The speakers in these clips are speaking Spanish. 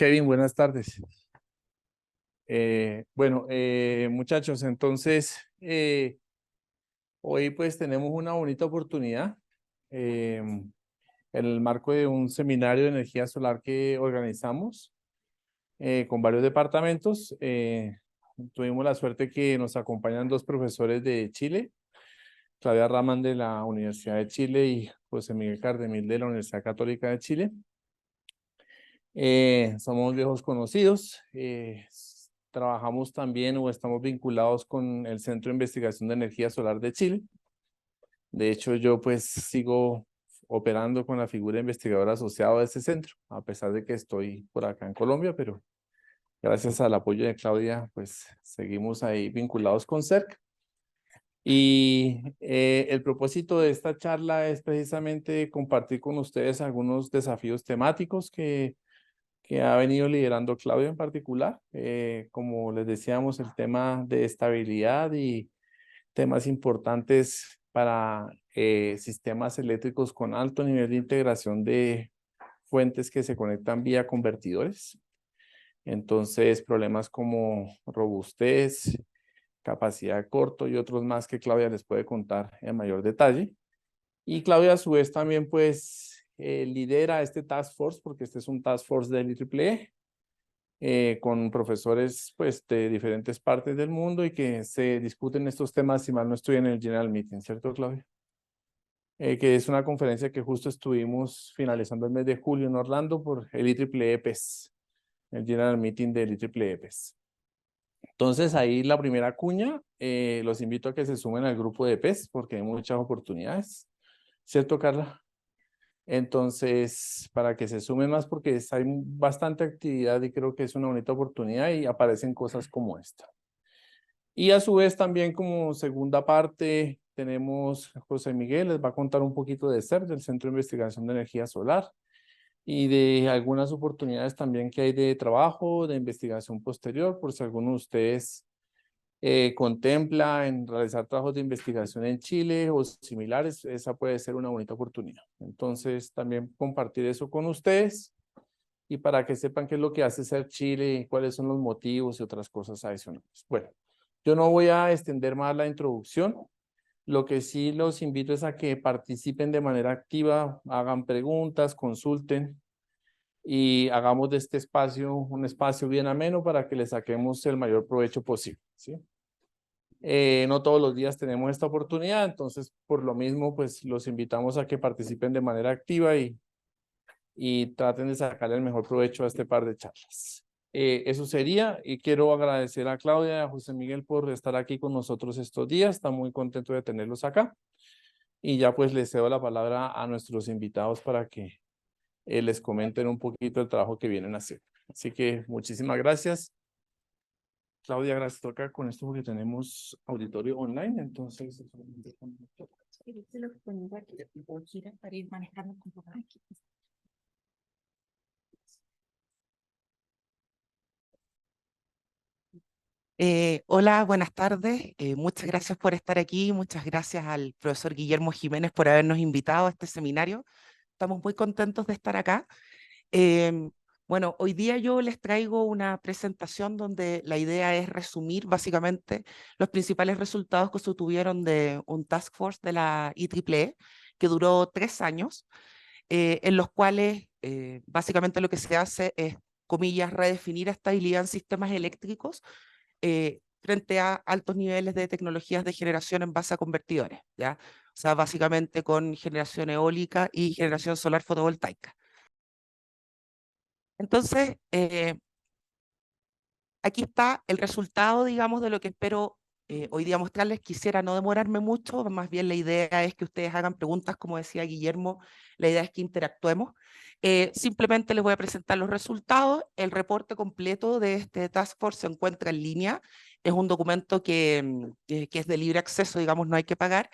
Kevin, buenas tardes. Muchachos, entonces hoy pues tenemos una bonita oportunidad en el marco de un seminario de energía solar que organizamos con varios departamentos. Tuvimos la suerte que nos acompañan dos profesores de Chile, Claudia Raman de la Universidad de Chile y José Miguel Cardemil de la Universidad Católica de Chile. Somos viejos conocidos, trabajamos también o estamos vinculados con el Centro de Investigación de Energía Solar de Chile. De hecho, yo pues sigo operando con la figura de investigador asociado de ese centro, a pesar de que estoy por acá en Colombia, pero gracias al apoyo de Claudia, pues seguimos ahí vinculados con CERC. Y el propósito de esta charla es precisamente compartir con ustedes algunos desafíos temáticos que ha venido liderando Claudio en particular. Como les decíamos, el tema de estabilidad y temas importantes para sistemas eléctricos con alto nivel de integración de fuentes que se conectan vía convertidores. Entonces, problemas como robustez, capacidad corto y otros más que Claudia les puede contar en mayor detalle. Y Claudia, a su vez, también pues lidera este task force, porque este es un task force del IEEE, con profesores pues de diferentes partes del mundo y que se discuten estos temas, si mal no estoy en el General Meeting, ¿cierto, Claudia? Que es una conferencia que justo estuvimos finalizando el mes de julio en Orlando por el IEEE PES, el General Meeting del IEEE PES. Entonces ahí la primera cuña, los invito a que se sumen al grupo de PES porque hay muchas oportunidades, ¿cierto, Carla? Entonces, para que se sumen más porque hay bastante actividad y creo que es una bonita oportunidad y aparecen cosas como esta. Y a su vez también como segunda parte tenemos a José Miguel, les va a contar un poquito de CERC, del Centro de Investigación de Energía Solar, y de algunas oportunidades también que hay de trabajo, de investigación posterior, por si alguno de ustedes contempla en realizar trabajos de investigación en Chile o similares, esa puede ser una bonita oportunidad. Entonces, también compartir eso con ustedes y para que sepan qué es lo que hace ser Chile y cuáles son los motivos y otras cosas adicionales. Bueno, yo no voy a extender más la introducción. Lo que sí los invito es a que participen de manera activa, hagan preguntas, consulten y hagamos de este espacio un espacio bien ameno para que le saquemos el mayor provecho posible, ¿sí? No todos los días tenemos esta oportunidad, entonces por lo mismo pues los invitamos a que participen de manera activa y traten de sacar el mejor provecho a este par de charlas. Eso sería, y quiero agradecer a Claudia y a José Miguel por estar aquí con nosotros estos días, está muy contento de tenerlos acá, y ya pues les cedo la palabra a nuestros invitados para que les comenten un poquito el trabajo que vienen a hacer. Así que muchísimas gracias. Claudia, gracias. Toca con esto porque tenemos auditorio online, entonces... Para ir manejando aquí. Hola, buenas tardes. Muchas gracias por estar aquí. Muchas gracias al profesor Guillermo Jiménez por habernos invitado a este seminario. Estamos muy contentos de estar acá. Bueno, hoy día yo les traigo una presentación donde la idea es resumir básicamente los principales resultados que se obtuvieron de un task force de la IEEE que duró 3 años, en los cuales básicamente lo que se hace es, comillas, redefinir estabilidad en sistemas eléctricos frente a altos niveles de tecnologías de generación en base a convertidores, ¿ya? O sea, básicamente con generación eólica y generación solar fotovoltaica. Entonces, aquí está el resultado, digamos, de lo que espero hoy día mostrarles. Quisiera no demorarme mucho, más bien la idea es que ustedes hagan preguntas, como decía Guillermo, la idea es que interactuemos. Simplemente les voy a presentar los resultados. El reporte completo de este Task Force se encuentra en línea. Es un documento que es de libre acceso, digamos, no hay que pagar.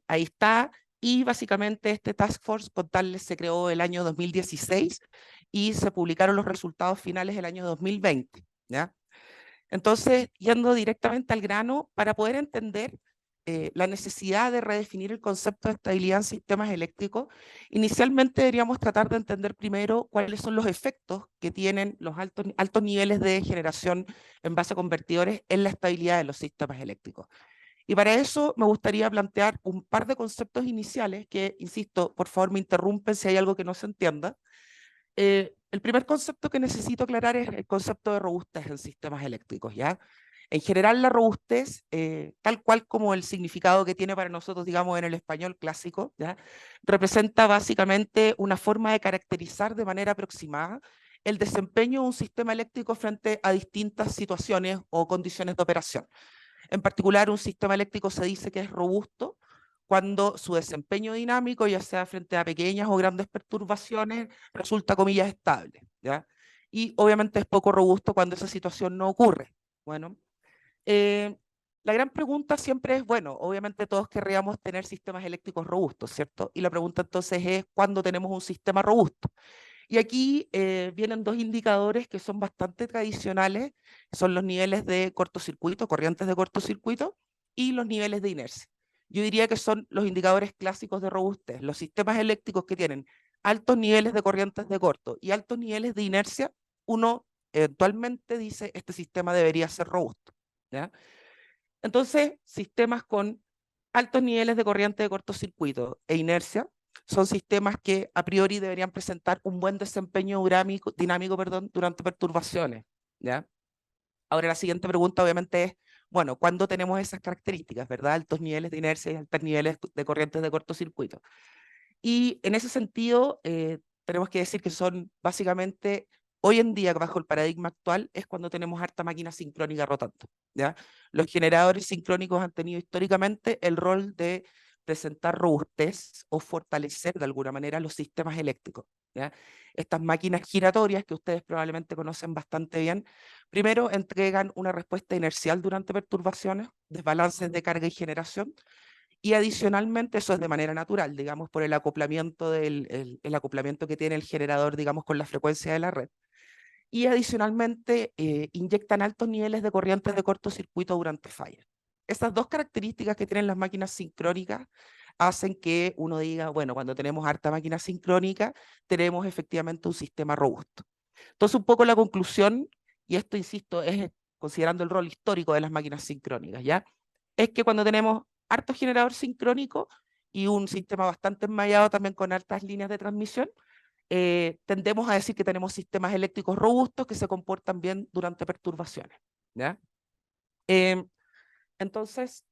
Ahí está. Y básicamente este Task Force, contarles, se creó el año 2016 y se publicaron los resultados finales el año 2020. ¿Ya? Entonces, yendo directamente al grano, para poder entender la necesidad de redefinir el concepto de estabilidad en sistemas eléctricos, inicialmente deberíamos tratar de entender primero cuáles son los efectos que tienen los altos niveles de generación en base a convertidores en la estabilidad de los sistemas eléctricos. Y para eso me gustaría plantear un par de conceptos iniciales que, insisto, por favor me interrumpen si hay algo que no se entienda. El primer concepto que necesito aclarar es el concepto de robustez en sistemas eléctricos, ¿ya? En general, la robustez, tal cual como el significado que tiene para nosotros, digamos, en el español clásico, ¿ya? Representa básicamente una forma de caracterizar de manera aproximada el desempeño de un sistema eléctrico frente a distintas situaciones o condiciones de operación. En particular, un sistema eléctrico se dice que es robusto cuando su desempeño dinámico, ya sea frente a pequeñas o grandes perturbaciones, resulta, comillas, estable, ¿ya? Y obviamente es poco robusto cuando esa situación no ocurre. Bueno, eh, la gran pregunta siempre es, bueno, obviamente todos querríamos tener sistemas eléctricos robustos, ¿cierto? Y la pregunta entonces es, ¿cuándo tenemos un sistema robusto? Y aquí vienen dos indicadores que son bastante tradicionales, son los niveles de cortocircuito, corrientes de cortocircuito, y los niveles de inercia. Yo diría que son los indicadores clásicos de robustez. Los sistemas eléctricos que tienen altos niveles de corrientes de corto y altos niveles de inercia, uno eventualmente dice, este sistema debería ser robusto, ¿ya? Entonces, sistemas con altos niveles de corriente de cortocircuito e inercia son sistemas que a priori deberían presentar un buen desempeño dinámico, durante perturbaciones, ¿ya? Ahora la siguiente pregunta obviamente es, bueno, ¿cuándo tenemos esas características, verdad? Altos niveles de inercia y altos niveles de corrientes de cortocircuito. Y en ese sentido, tenemos que decir que son básicamente, hoy en día, bajo el paradigma actual, es cuando tenemos harta máquina sincrónica rotando, ¿ya? Los generadores sincrónicos han tenido históricamente el rol de presentar robustez o fortalecer de alguna manera los sistemas eléctricos, ¿ya? Estas máquinas giratorias que ustedes probablemente conocen bastante bien, primero entregan una respuesta inercial durante perturbaciones, desbalances de carga y generación, y adicionalmente, eso es de manera natural, digamos, por el acoplamiento, el acoplamiento que tiene el generador, digamos, con la frecuencia de la red. Y adicionalmente, inyectan altos niveles de corrientes de cortocircuito durante fallas. Esas dos características que tienen las máquinas sincrónicas hacen que uno diga, bueno, cuando tenemos harta máquina sincrónica, tenemos efectivamente un sistema robusto. Entonces, un poco la conclusión, y esto, insisto, es considerando el rol histórico de las máquinas sincrónicas, ¿ya? Es que cuando tenemos harto generador sincrónico y un sistema bastante enmallado también con altas líneas de transmisión, tendemos a decir que tenemos sistemas eléctricos robustos que se comportan bien durante perturbaciones, ¿ya? Em, entonces,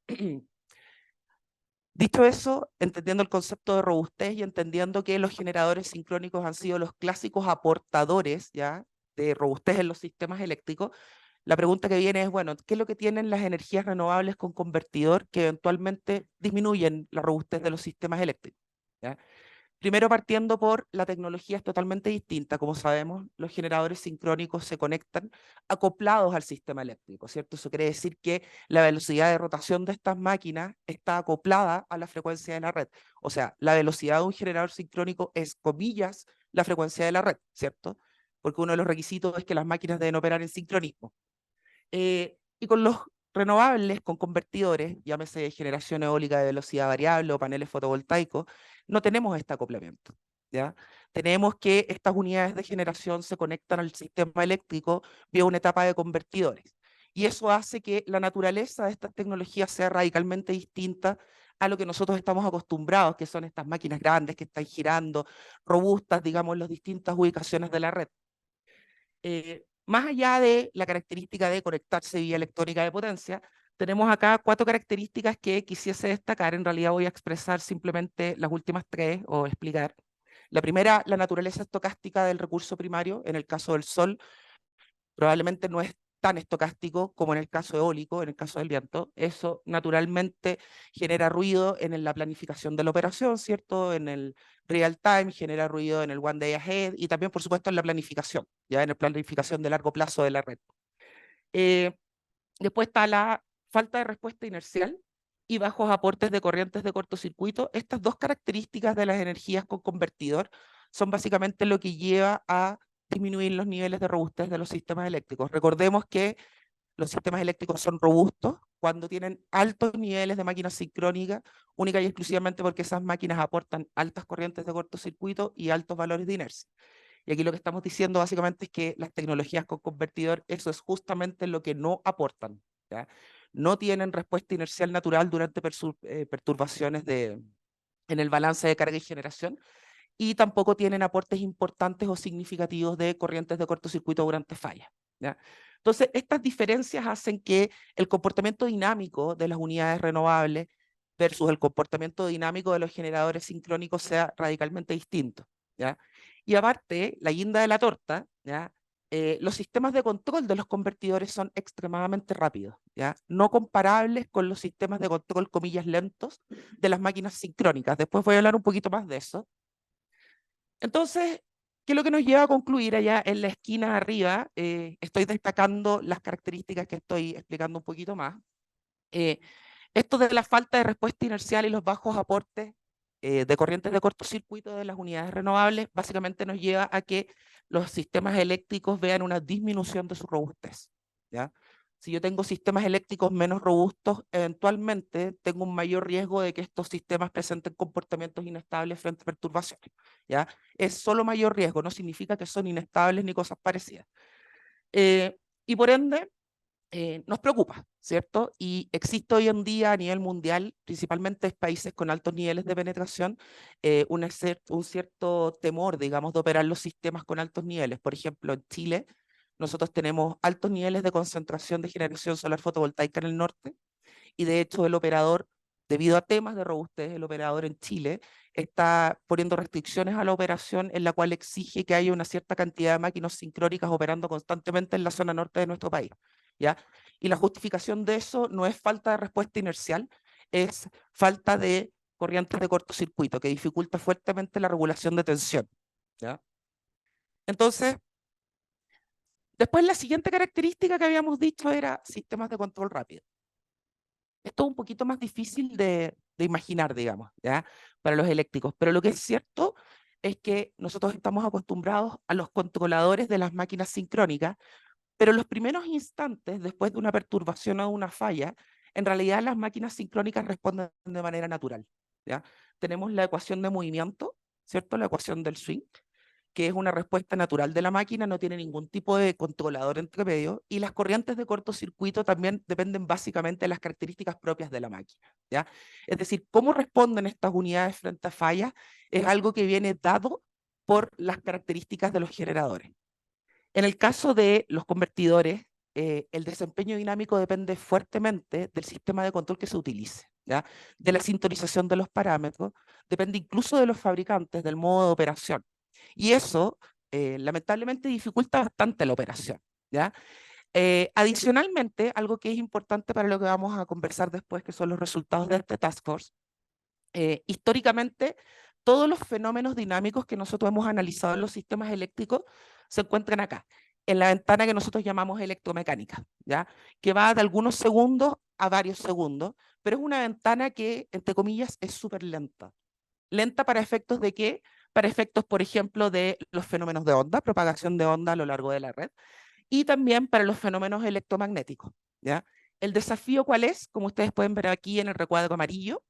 dicho eso, entendiendo el concepto de robustez y entendiendo que los generadores sincrónicos han sido los clásicos aportadores, ¿ya?, de robustez en los sistemas eléctricos, la pregunta que viene es, bueno, ¿qué es lo que tienen las energías renovables con convertidor que eventualmente disminuyen la robustez de los sistemas eléctricos? ¿Ya? Primero, partiendo por la tecnología es totalmente distinta. Como sabemos, los generadores sincrónicos se conectan acoplados al sistema eléctrico, ¿cierto? Eso quiere decir que la velocidad de rotación de estas máquinas está acoplada a la frecuencia de la red. O sea, la velocidad de un generador sincrónico es, comillas, la frecuencia de la red, ¿cierto? Porque uno de los requisitos es que las máquinas deben operar en sincronismo. Y con los renovables, con convertidores, llámese generación eólica de velocidad variable o paneles fotovoltaicos, no tenemos este acoplamiento, ¿ya? Tenemos que estas unidades de generación se conectan al sistema eléctrico vía una etapa de convertidores. Y eso hace que la naturaleza de estas tecnologías sea radicalmente distinta a lo que nosotros estamos acostumbrados, que son estas máquinas grandes que están girando, robustas, digamos, en las distintas ubicaciones de la red. Más allá de la característica de conectarse vía electrónica de potencia, tenemos acá cuatro características que quisiese destacar. En realidad voy a expresar simplemente las últimas tres o explicar. La primera, la naturaleza estocástica del recurso primario. En el caso del sol, probablemente no es tan estocástico como en el caso eólico, en el caso del viento. Eso naturalmente genera ruido en la planificación de la operación, ¿cierto? En el real time, genera ruido en el one day ahead y también, por supuesto, en la planificación, ya en la planificación de largo plazo de la red. Eh, Después está la falta de respuesta inercial y bajos aportes de corrientes de cortocircuito. Estas dos características de las energías con convertidor son básicamente lo que lleva a disminuir los niveles de robustez de los sistemas eléctricos. Recordemos que los sistemas eléctricos son robustos cuando tienen altos niveles de máquinas sincrónicas, única y exclusivamente porque esas máquinas aportan altas corrientes de cortocircuito y altos valores de inercia. Y aquí lo que estamos diciendo básicamente es que las tecnologías con convertidor, eso es justamente lo que no aportan, ¿ya? No tienen respuesta inercial natural durante perturbaciones en el balance de carga y generación, y tampoco tienen aportes importantes o significativos de corrientes de cortocircuito durante fallas, ¿ya? Entonces, estas diferencias hacen que el comportamiento dinámico de las unidades renovables versus el comportamiento dinámico de los generadores sincrónicos sea radicalmente distinto, ¿ya? Y aparte, la guinda de la torta, ¿ya? Los sistemas de control de los convertidores son extremadamente rápidos, ¿ya? No comparables con los sistemas de control, comillas, lentos de las máquinas sincrónicas. Después voy a hablar un poquito más de eso. Entonces, ¿qué es lo que nos lleva a concluir allá en la esquina arriba? Estoy destacando las características que estoy explicando un poquito más. Eh, Esto de la falta de respuesta inercial y los bajos aportes de corrientes de cortocircuito de las unidades renovables básicamente nos lleva a que los sistemas eléctricos vean una disminución de su robustez, ¿ya? Si yo tengo sistemas eléctricos menos robustos, eventualmente tengo un mayor riesgo de que estos sistemas presenten comportamientos inestables frente a perturbaciones, ¿ya? Es solo mayor riesgo, no significa que son inestables ni cosas parecidas. Y por ende, nos preocupa, ¿cierto? Y existe hoy en día a nivel mundial, principalmente en países con altos niveles de penetración, un cierto temor, digamos, de operar los sistemas con altos niveles. Por ejemplo, en Chile, nosotros tenemos altos niveles de concentración de generación solar fotovoltaica en el norte, y de hecho el operador, debido a temas de robustez, el operador en Chile está poniendo restricciones a la operación en la cual exige que haya una cierta cantidad de máquinas sincrónicas operando constantemente en la zona norte de nuestro país, ¿ya? Y la justificación de eso no es falta de respuesta inercial, es falta de corrientes de cortocircuito, que dificulta fuertemente la regulación de tensión, ¿ya? Entonces, después la siguiente característica que habíamos dicho era sistemas de control rápido. Esto es un poquito más difícil de imaginar, digamos, ¿ya? Para los eléctricos. Pero lo que es cierto es que nosotros estamos acostumbrados a los controladores de las máquinas sincrónicas, pero en los primeros instantes, después de una perturbación o una falla, en realidad las máquinas sincrónicas responden de manera natural, ¿ya? Tenemos la ecuación de movimiento, ¿cierto? La ecuación del swing, que es una respuesta natural de la máquina, no tiene ningún tipo de controlador entre medio, y las corrientes de cortocircuito también dependen básicamente de las características propias de la máquina, ¿ya? Es decir, cómo responden estas unidades frente a fallas es algo que viene dado por las características de los generadores. En el caso de los convertidores, el desempeño dinámico depende fuertemente del sistema de control que se utilice, ¿ya? De la sintonización de los parámetros, depende incluso de los fabricantes, del modo de operación. Y eso, lamentablemente, dificulta bastante la operación, ¿ya? Adicionalmente, algo que es importante para lo que vamos a conversar después, que son los resultados de este Task Force, históricamente, todos los fenómenos dinámicos que nosotros hemos analizado en los sistemas eléctricos se encuentran acá, en la ventana que nosotros llamamos electromecánica, ¿ya? Que va de algunos segundos a varios segundos, pero es una ventana que, entre comillas, es súper lenta. ¿Lenta para efectos de qué? Para efectos, por ejemplo, de los fenómenos de onda, propagación de onda a lo largo de la red, y también para los fenómenos electromagnéticos, ¿ya? El desafío, ¿cuál es? Como ustedes pueden ver aquí en el recuadro amarillo,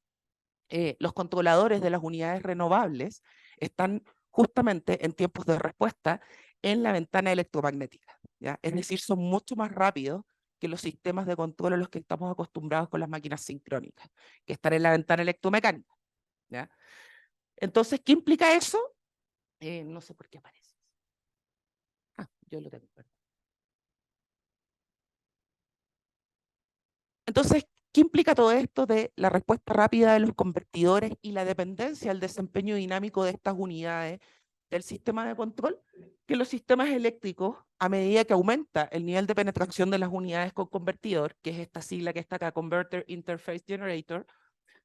los controladores de las unidades renovables están justamente en tiempos de respuesta en la ventana electromagnética, ¿ya? Es decir, son mucho más rápidos que los sistemas de control a los que estamos acostumbrados con las máquinas sincrónicas, que están en la ventana electromecánica, ¿ya? Entonces, ¿qué implica eso? No sé por qué aparece. Ah, yo lo tengo, perdón. Entonces, ¿qué implica todo esto de la respuesta rápida de los convertidores y la dependencia del desempeño dinámico de estas unidades del sistema de control? Que los sistemas eléctricos, a medida que aumenta el nivel de penetración de las unidades con convertidor, que es esta sigla que está acá, Converter Interface Generator,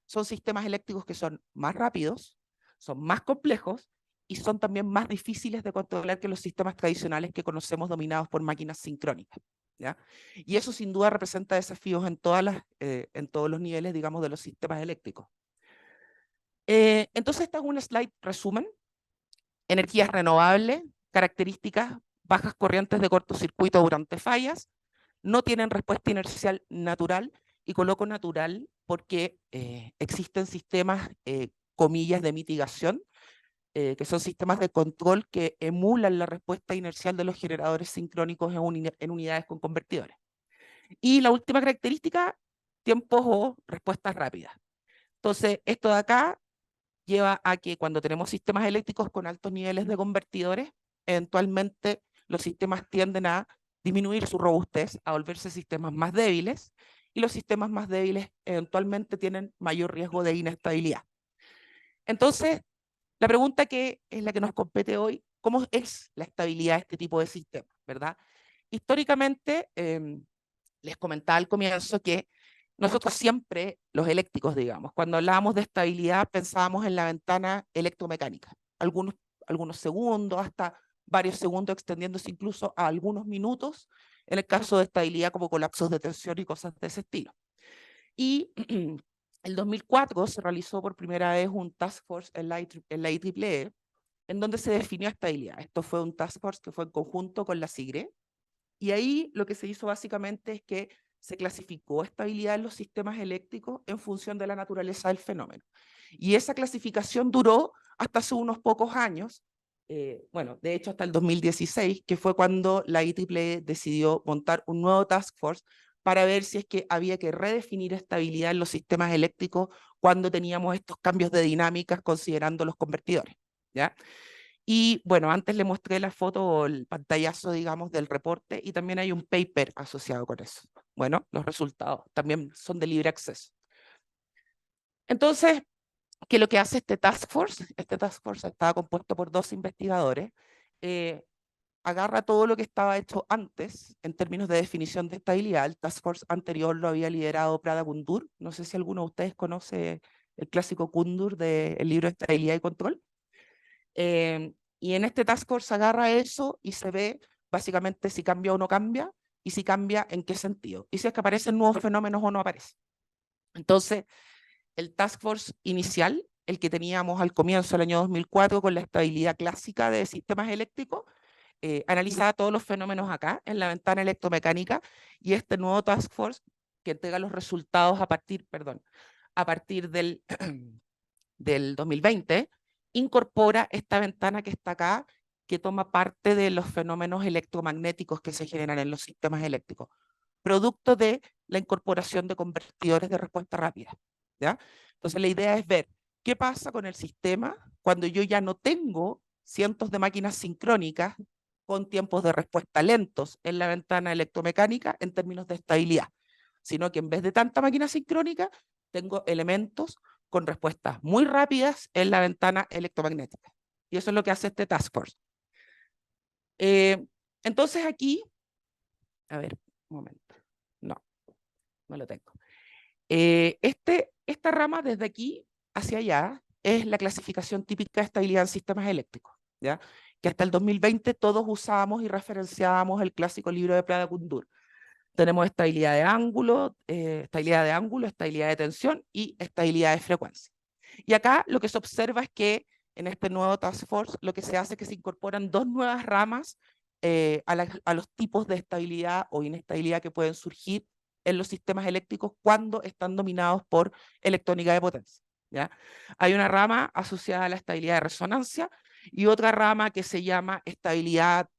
son sistemas eléctricos que son más rápidos, son más complejos y son también más difíciles de controlar que los sistemas tradicionales que conocemos dominados por máquinas sincrónicas, ¿ya? Y eso sin duda representa desafíos en en todos los niveles, digamos, de los sistemas eléctricos. Entonces, esta es un slide resumen. Energías renovables, características, bajas corrientes de cortocircuito durante fallas, no tienen respuesta inercial natural, y coloco natural porque existen sistemas, comillas, de mitigación, que son sistemas de control que emulan la respuesta inercial de los generadores sincrónicos en unidades con convertidores. Y la última característica, tiempos o respuestas rápidas. Entonces, esto de acá lleva a que cuando tenemos sistemas eléctricos con altos niveles de convertidores, eventualmente los sistemas tienden a disminuir su robustez, a volverse sistemas más débiles, y los sistemas más débiles eventualmente tienen mayor riesgo de inestabilidad. Entonces, la pregunta que es la que nos compete hoy, ¿cómo es la estabilidad de este tipo de sistemas? ¿Verdad? Históricamente, les comentaba al comienzo que nosotros siempre, los eléctricos, digamos, cuando hablábamos de estabilidad, pensábamos en la ventana electromecánica. Algunos segundos, hasta varios segundos, extendiéndose incluso a algunos minutos, en el caso de estabilidad como colapsos de tensión y cosas de ese estilo. Y el 2004 se realizó por primera vez un task force en la IEEE, en donde se definió estabilidad. Esto fue un task force que fue en conjunto con la SIGRE, y ahí lo que se hizo básicamente es que se clasificó estabilidad en los sistemas eléctricos en función de la naturaleza del fenómeno. Y esa clasificación duró hasta hace unos pocos años, bueno, de hecho hasta el 2016, que fue cuando la IEEE decidió montar un nuevo task force para ver si es que había que redefinir estabilidad en los sistemas eléctricos cuando teníamos estos cambios de dinámicas considerando los convertidores, ¿ya? Y bueno, antes le mostré la foto o el pantallazo, digamos, del reporte, y también hay un paper asociado con eso. Bueno, los resultados también son de libre acceso. Entonces, ¿qué es lo que hace este task force? Este task force estaba compuesto por 2 investigadores. Agarra todo lo que estaba hecho antes en términos de definición de estabilidad. El task force anterior lo había liderado Prada Kundur. No sé si alguno de ustedes conoce el clásico Kundur del libro de Estabilidad y Control. Y en este task force agarra eso y se ve básicamente si cambia o no cambia, y si cambia, en qué sentido, y si es que aparecen nuevos fenómenos o no aparecen. Entonces, el task force inicial, el que teníamos al comienzo del año 2004 con la estabilidad clásica de sistemas eléctricos, analizaba todos los fenómenos acá en la ventana electromecánica, y este nuevo task force que entrega los resultados a partir del, del 2020, incorpora esta ventana que está acá, que toma parte de los fenómenos electromagnéticos que se generan en los sistemas eléctricos, producto de la incorporación de convertidores de respuesta rápida, ¿ya? Entonces la idea es ver qué pasa con el sistema cuando yo ya no tengo cientos de máquinas sincrónicas con tiempos de respuesta lentos en la ventana electromecánica en términos de estabilidad, sino que en vez de tanta máquina sincrónica, tengo elementos con respuestas muy rápidas en la ventana electromagnética. Y eso es lo que hace este task force. Entonces aquí, a ver, un momento, no lo tengo. Esta rama desde aquí hacia allá es la clasificación típica de estabilidad en sistemas eléctricos, ¿ya? Que hasta el 2020 todos usábamos y referenciábamos el clásico libro de Prada Kundur. Tenemos estabilidad de ángulo, estabilidad de tensión y estabilidad de frecuencia. Y acá lo que se observa es que en este nuevo task force lo que se hace es que se incorporan 2 nuevas ramas a los tipos de estabilidad o inestabilidad que pueden surgir en los sistemas eléctricos cuando están dominados por electrónica de potencia, ¿ya? Hay una rama asociada a la estabilidad de resonancia y otra rama que se llama estabilidad,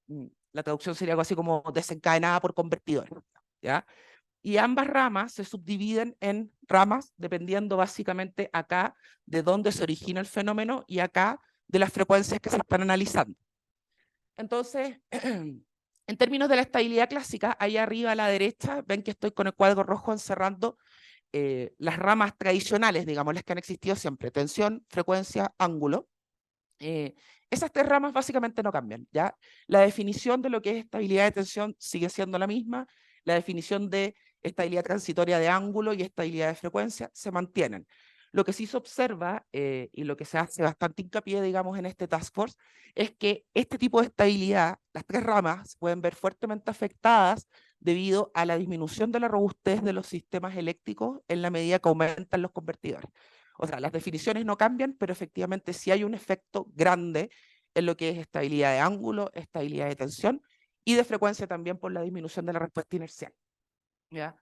la traducción sería algo así como desencadenada por convertidores, ¿ya? Y ambas ramas se subdividen en ramas dependiendo básicamente acá de dónde se origina el fenómeno y acá de las frecuencias que se están analizando. Entonces, en términos de la estabilidad clásica, ahí arriba a la derecha, ven que estoy con el cuadro rojo encerrando las ramas tradicionales, digamos, las que han existido siempre: tensión, frecuencia, ángulo. Esas 3 ramas básicamente no cambian, ¿ya? La definición de lo que es estabilidad de tensión sigue siendo la misma, la definición de estabilidad transitoria de ángulo y estabilidad de frecuencia se mantienen. Lo que sí se observa, y lo que se hace bastante hincapié, digamos, en este task force, es que este tipo de estabilidad, las 3 ramas, se pueden ver fuertemente afectadas debido a la disminución de la robustez de los sistemas eléctricos en la medida que aumentan los convertidores. O sea, las definiciones no cambian, pero efectivamente sí hay un efecto grande en lo que es estabilidad de ángulo, estabilidad de tensión y de frecuencia también por la disminución de la respuesta inercial. ¿ya?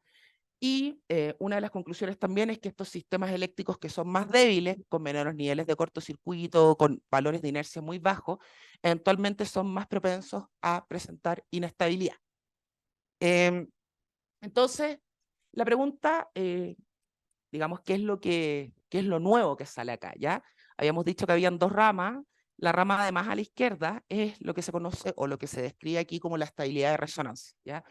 Y una de las conclusiones también es que estos sistemas eléctricos que son más débiles, con menores niveles de cortocircuito, con valores de inercia muy bajos, eventualmente son más propensos a presentar inestabilidad. Entonces, la pregunta, digamos, ¿qué es lo nuevo que sale acá? ¿Ya? Habíamos dicho que habían dos ramas. La rama de más a la izquierda es lo que se conoce o lo que se describe aquí como la estabilidad de resonancia, ¿ya?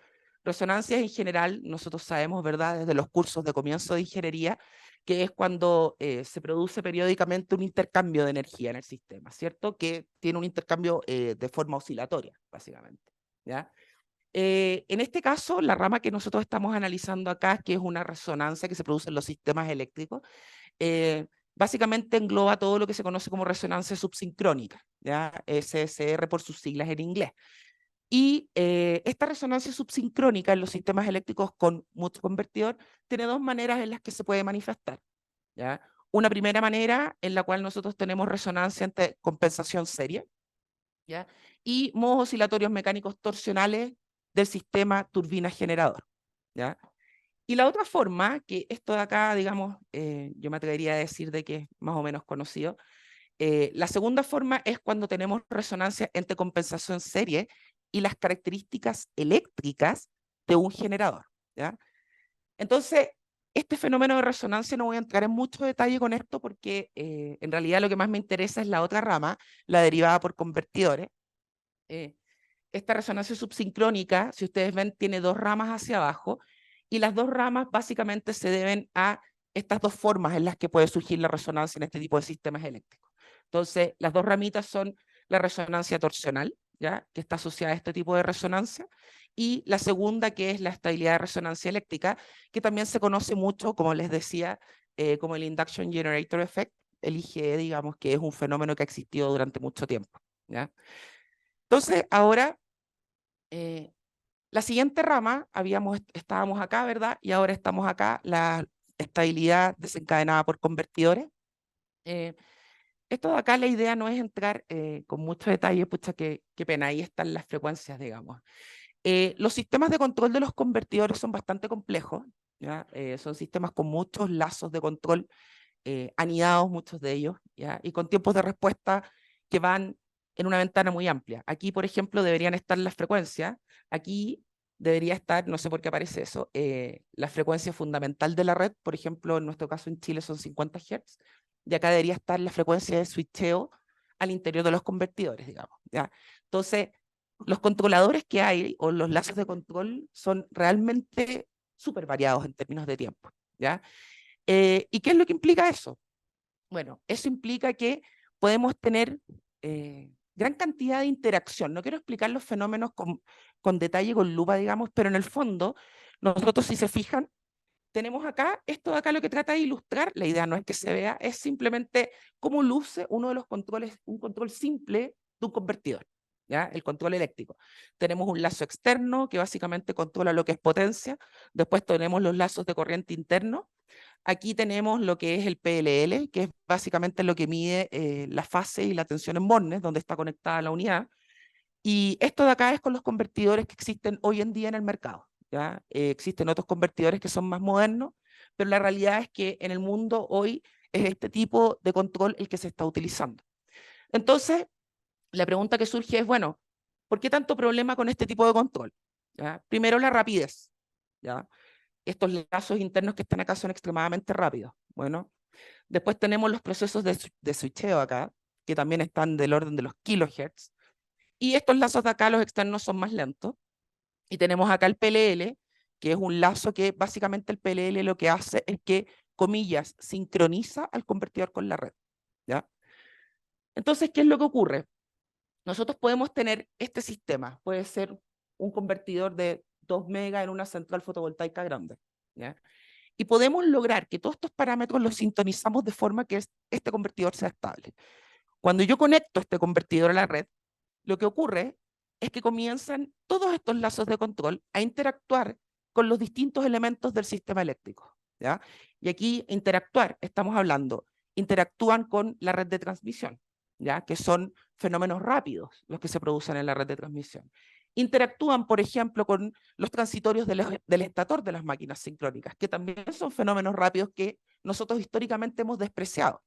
Resonancias en general, nosotros sabemos, ¿verdad?, desde los cursos de comienzo de ingeniería, que es cuando se produce periódicamente un intercambio de energía en el sistema, ¿cierto? Que tiene un intercambio de forma oscilatoria, básicamente, ¿ya? En este caso, la rama que nosotros estamos analizando acá, que es una resonancia que se produce en los sistemas eléctricos, básicamente engloba todo lo que se conoce como resonancia subsincrónica, ¿ya? SSR por sus siglas en inglés. Y esta resonancia subsincrónica en los sistemas eléctricos con mucho convertidor tiene dos maneras en las que se puede manifestar, ¿ya? Una primera manera en la cual nosotros tenemos resonancia ante compensación seria, ¿ya? Y modos oscilatorios mecánicos torsionales del sistema turbina generador, ¿ya? Y la otra forma, que esto de acá, digamos, yo me atrevería a decir de que es más o menos conocido, la segunda forma es cuando tenemos resonancia entre compensación serie y las características eléctricas de un generador, ¿ya? Entonces, este fenómeno de resonancia no voy a entrar en mucho detalle con esto porque en realidad lo que más me interesa es la otra rama, la derivada por convertidores. Esta resonancia subsincrónica, si ustedes ven, tiene dos ramas hacia abajo y las dos ramas básicamente se deben a estas dos formas en las que puede surgir la resonancia en este tipo de sistemas eléctricos. Entonces, las dos ramitas son la resonancia torsional, ¿ya?, que está asociada a este tipo de resonancia, y la segunda, que es la estabilidad de resonancia eléctrica, que también se conoce mucho, como les decía, como el Induction Generator Effect, el IGE, digamos, que es un fenómeno que ha existido durante mucho tiempo, ¿ya? Entonces, ahora, la siguiente rama, estábamos acá, ¿verdad? Y ahora estamos acá, la estabilidad desencadenada por convertidores. Esto de acá, la idea no es entrar con mucho detalle, pucha, qué pena, ahí están las frecuencias, digamos. Los sistemas de control de los convertidores son bastante complejos, ¿ya? Son sistemas con muchos lazos de control anidados, muchos de ellos, ¿ya? Y con tiempos de respuesta que van en una ventana muy amplia. Aquí, por ejemplo, deberían estar las frecuencias. Aquí debería estar, no sé por qué aparece eso, la frecuencia fundamental de la red, por ejemplo, en nuestro caso en Chile son 50 Hz, y acá debería estar la frecuencia de switcheo al interior de los convertidores, digamos, ¿ya? Entonces, los controladores que hay, o los lazos de control, son realmente súper variados en términos de tiempo, ¿ya? ¿Y qué es lo que implica eso? Bueno, eso implica que podemos tener gran cantidad de interacción. No quiero explicar los fenómenos con detalle, con lupa, digamos, pero en el fondo, nosotros, si se fijan, tenemos acá, esto de acá lo que trata de ilustrar, la idea no es que se vea, es simplemente cómo luce uno de los controles, un control simple de un convertidor, ¿ya? El control eléctrico. Tenemos un lazo externo que básicamente controla lo que es potencia, después tenemos los lazos de corriente interno. Aquí tenemos lo que es el PLL, que es básicamente lo que mide la fase y la tensión en bornes, donde está conectada la unidad. Y esto de acá es con los convertidores que existen hoy en día en el mercado, ¿ya? Existen otros convertidores que son más modernos, pero la realidad es que en el mundo hoy es este tipo de control el que se está utilizando. Entonces, la pregunta que surge es, bueno, ¿por qué tanto problema con este tipo de control? ¿Ya? Primero, la rapidez, ¿ya? Estos lazos internos que están acá son extremadamente rápidos. Bueno, después tenemos los procesos de switcheo acá, que también están del orden de los kilohertz. Y estos lazos de acá, los externos, son más lentos. Y tenemos acá el PLL, que es un lazo que básicamente el PLL lo que hace es que, comillas, sincroniza al convertidor con la red, ¿ya? Entonces, ¿qué es lo que ocurre? Nosotros podemos tener este sistema, puede ser un convertidor de 2 megas en una central fotovoltaica grande, ¿ya? Y podemos lograr que todos estos parámetros los sintonizamos de forma que este convertidor sea estable. Cuando yo conecto este convertidor a la red, lo que ocurre es que comienzan todos estos lazos de control a interactuar con los distintos elementos del sistema eléctrico, ¿ya? Y aquí interactuar, estamos hablando, interactúan con la red de transmisión, ¿ya? Que son fenómenos rápidos los que se producen en la red de transmisión. interactúan, por ejemplo, con los transitorios del estator de las máquinas sincrónicas, que también son fenómenos rápidos que nosotros históricamente hemos despreciado.